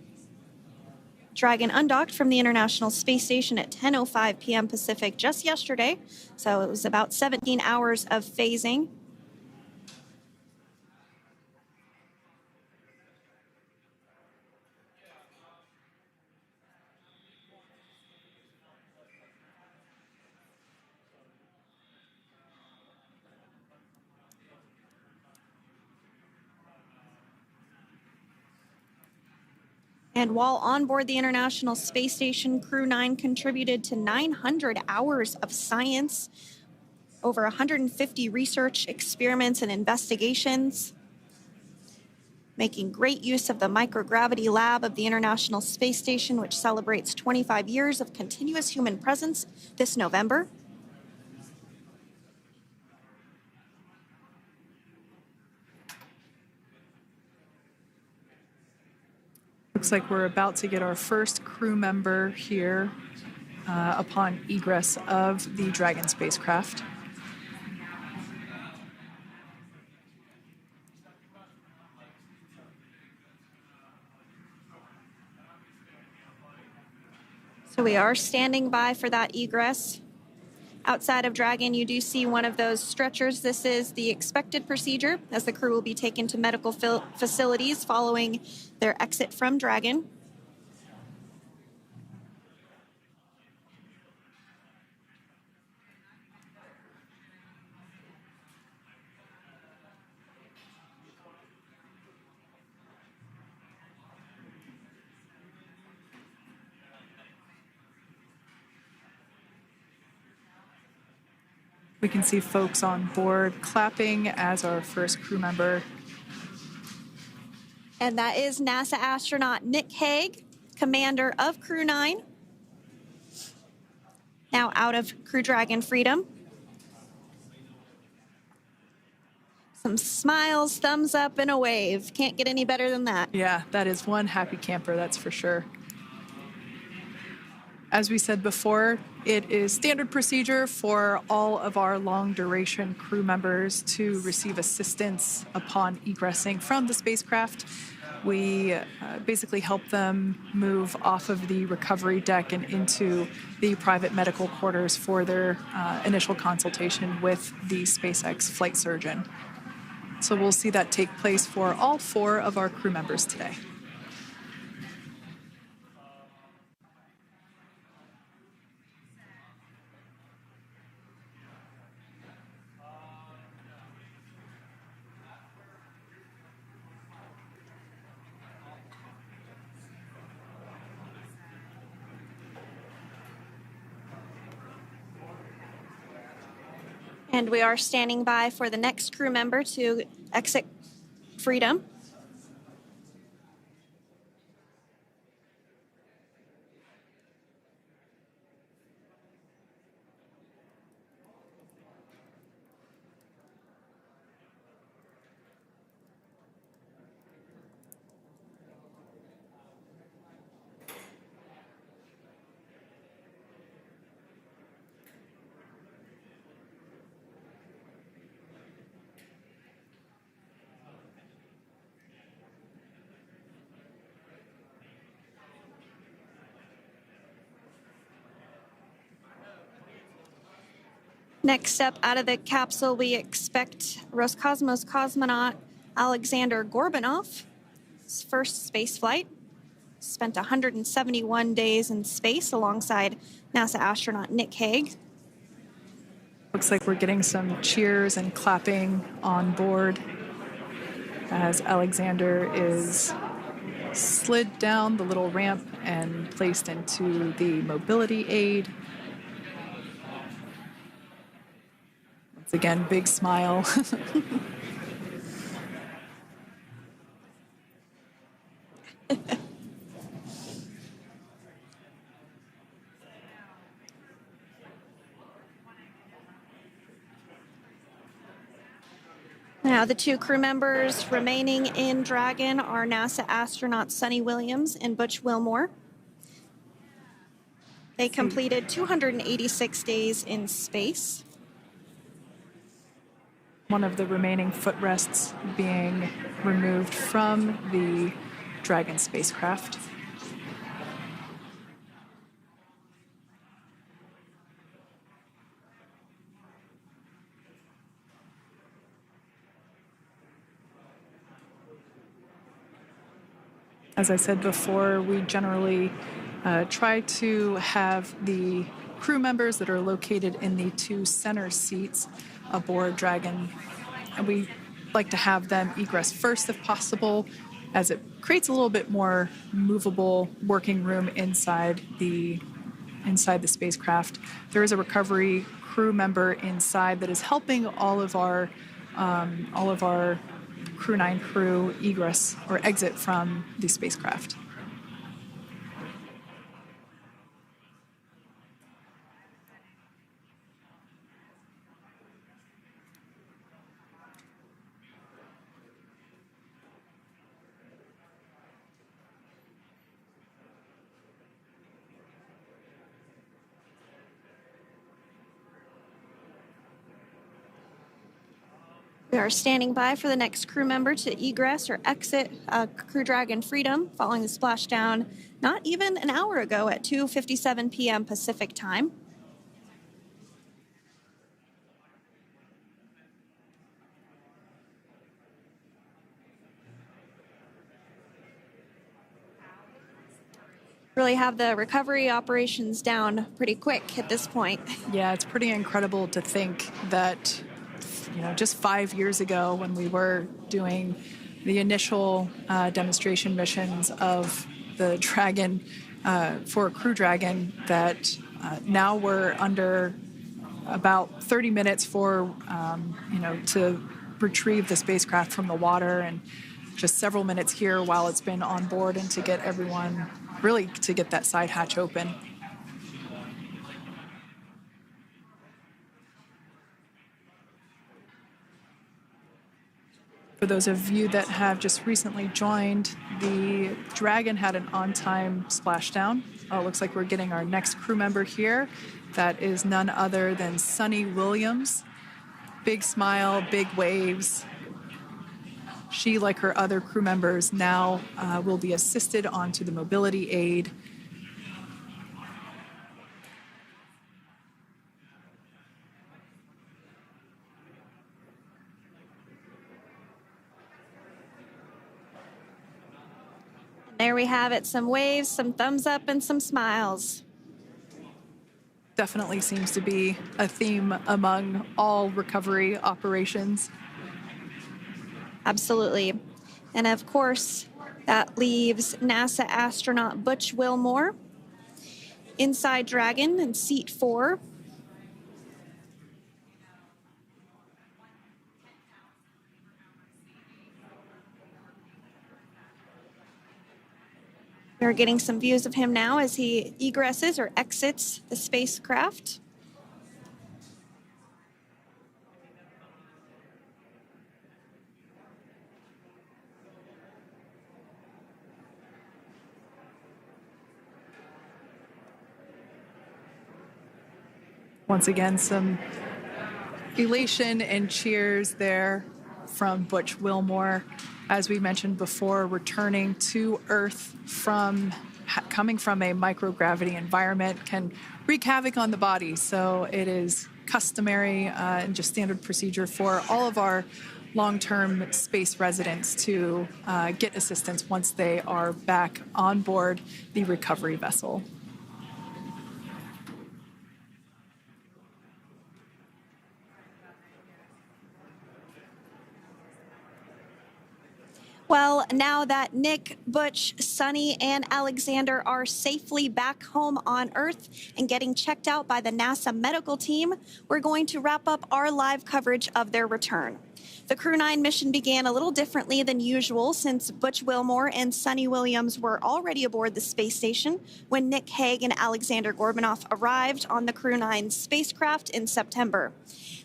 Dragon undocked from the International Space Station at 10:05 p.m. Pacific just yesterday, so it was about 17 hours of phasing. And while on board the International Space Station, Crew-9 contributed to 900 hours of science, over 150 research experiments and investigations, making great use of the microgravity lab of the International Space Station, which celebrates 25 years of continuous human presence this November. Looks like we're about to get our first crew member here upon egress of the Dragon spacecraft. So we are standing by for that egress. Outside of Dragon, you do see one of those stretchers. This is the expected procedure as the crew will be taken to medical facilities following their exit from Dragon. We can see folks on board clapping as our first crew member. And that is NASA astronaut Nick Hague, commander of Crew-9, now out of Crew Dragon Freedom. Some smiles, thumbs up, and a wave. Can't get any better than that. Yeah, that is one happy camper, that's for sure. As we said before, it is standard procedure for all of our long-duration crew members to receive assistance upon egressing from the spacecraft. We basically help them move off of the recovery deck and into the private medical quarters for their initial consultation with the SpaceX flight surgeon. So we'll see that take place for all 4 of our crew members today. And we are standing by for the next crew member to exit Freedom. Next up out of the capsule, we expect Roscosmos cosmonaut Alexander Gorbanov. His first space flight. Spent 171 days in space alongside NASA astronaut Nick Hague. Looks like we're getting some cheers and clapping on board as Alexander is slid down the little ramp and placed into the mobility aid. Once again, big smile. Now, the 2 crew members remaining in Dragon are NASA astronauts Sunny Williams and Butch Wilmore. They completed 286 days in space. One of the remaining footrests being removed from the Dragon spacecraft. As I said before, we generally try to have the crew members that are located in the two center seats aboard Dragon, and we like to have them egress first if possible, as it creates a little bit more movable working room inside the spacecraft. There is a recovery crew member inside that is helping all of our Crew-9 crew egress or exit from the spacecraft. We are standing by for the next crew member to egress or exit Crew Dragon Freedom following the splashdown not even an hour ago at 2:57 p.m. Pacific time. Really have the recovery operations down pretty quick at this point. Yeah, it's pretty incredible to think that just 5 years ago when we were doing the initial demonstration missions of the Dragon for Crew Dragon, that now we're under about 30 minutes for, to retrieve the spacecraft from the water, and just several minutes here while it's been on board and to get everyone, really to get that side hatch open. For those of you that have just recently joined, the Dragon had an on-time splashdown. It looks like we're getting our next crew member here. That is none other than Sunny Williams. Big smile, big waves. She, like her other crew members, now will be assisted onto the mobility aid. There we have it, some waves, some thumbs up, and some smiles. Definitely seems to be a theme among all recovery operations. Absolutely. And of course, that leaves NASA astronaut Butch Wilmore inside Dragon in seat 4. We're getting some views of him now as he egresses or exits the spacecraft. Once again, some elation and cheers there from Butch Wilmore. As we mentioned before, returning to Earth coming from a microgravity environment can wreak havoc on the body. So it is customary and just standard procedure for all of our long-term space residents to get assistance once they are back on board the recovery vessel. Well, now that Nick, Butch, Sunny, and Alexander are safely back home on Earth and getting checked out by the NASA medical team, we're going to wrap up our live coverage of their return. The Crew-9 mission began a little differently than usual since Butch Wilmore and Sunny Williams were already aboard the space station when Nick Hague and Alexander Gorbunoff arrived on the Crew-9 spacecraft in September.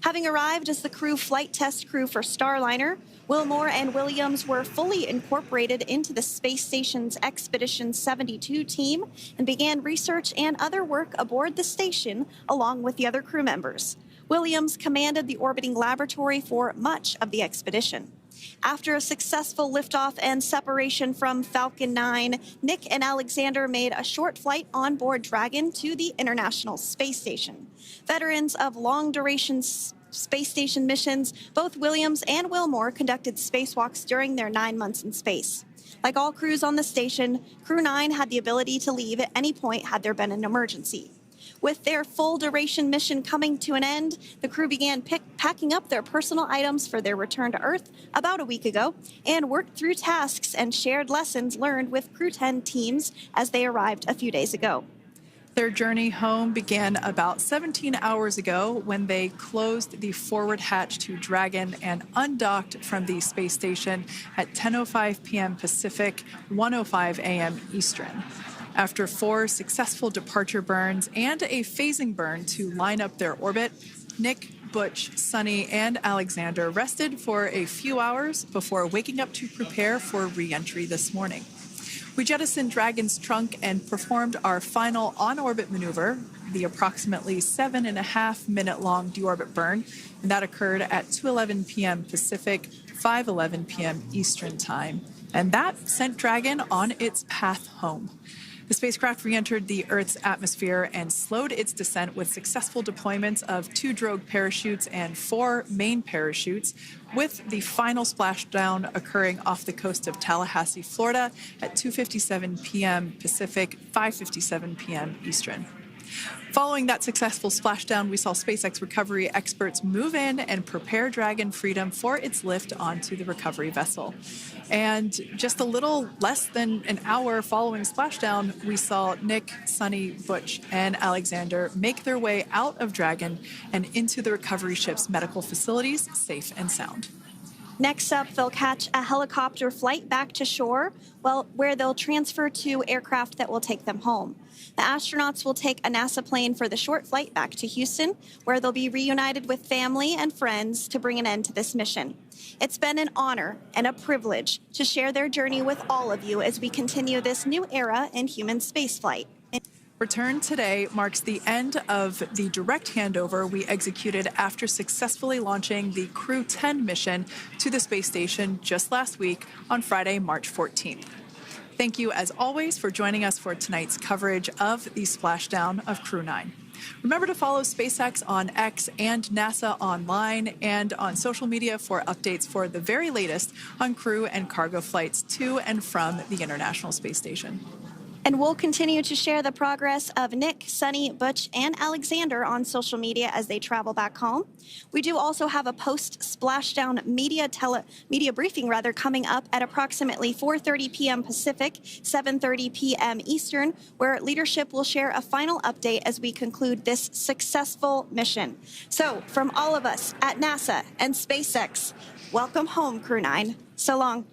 Having arrived as the crew flight test crew for Starliner, Wilmore and Williams were fully incorporated into the space station's Expedition 72 team and began research and other work aboard the station along with the other crew members. Williams commanded the orbiting laboratory for much of the expedition. After a successful liftoff and separation from Falcon 9, Nick and Alexander made a short flight on board Dragon to the International Space Station. Veterans of long-duration space station missions, both Williams and Wilmore conducted spacewalks during their 9 months in space. Like all crews on the station, Crew-9 had the ability to leave at any point had there been an emergency. With their full-duration mission coming to an end, the crew began packing up their personal items for their return to Earth about a week ago and worked through tasks and shared lessons learned with Crew-10 teams as they arrived a few days ago. Their journey home began about 17 hours ago when they closed the forward hatch to Dragon and undocked from the space station at 10:05 p.m. Pacific, 1:05 a.m. Eastern. After 4 successful departure burns and a phasing burn to line up their orbit, Nick, Butch, Sunny, and Alexander rested for a few hours before waking up to prepare for re-entry this morning. We jettisoned Dragon's trunk and performed our final on-orbit maneuver, the approximately 7.5-minute-long deorbit burn, and that occurred at 2:11 p.m. Pacific, 5:11 p.m. Eastern Time. And that sent Dragon on its path home. The spacecraft re-entered the Earth's atmosphere and slowed its descent with successful deployments of 2 drogue parachutes and 4 main parachutes, with the final splashdown occurring off the coast of Tallahassee, Florida at 2:57 p.m. Pacific, 5:57 p.m. Eastern. Following that successful splashdown, we saw SpaceX recovery experts move in and prepare Dragon Freedom for its lift onto the recovery vessel. And just a little less than an hour following splashdown, we saw Nick, Sunny, Butch, and Alexander make their way out of Dragon and into the recovery ship's medical facilities, safe and sound. Next up, they'll catch a helicopter flight back to shore, where they'll transfer to aircraft that will take them home. The astronauts will take a NASA plane for the short flight back to Houston, where they'll be reunited with family and friends to bring an end to this mission. It's been an honor and a privilege to share their journey with all of you as we continue this new era in human spaceflight. Return today marks the end of the direct handover we executed after successfully launching the Crew-10 mission to the space station just last week on Friday, March 14th. Thank you, as always, for joining us for tonight's coverage of the splashdown of Crew-9. Remember to follow SpaceX on X and NASA online and on social media for updates for the very latest on crew and cargo flights to and from the International Space Station. And we'll continue to share the progress of Nick, Sunny, Butch, and Alexander on social media as they travel back home. We do also have a post-splashdown media briefing coming up at approximately 4:30 p.m. Pacific, 7:30 p.m. Eastern, where leadership will share a final update as we conclude this successful mission. So, from all of us at NASA and SpaceX, welcome home, Crew-9. So long.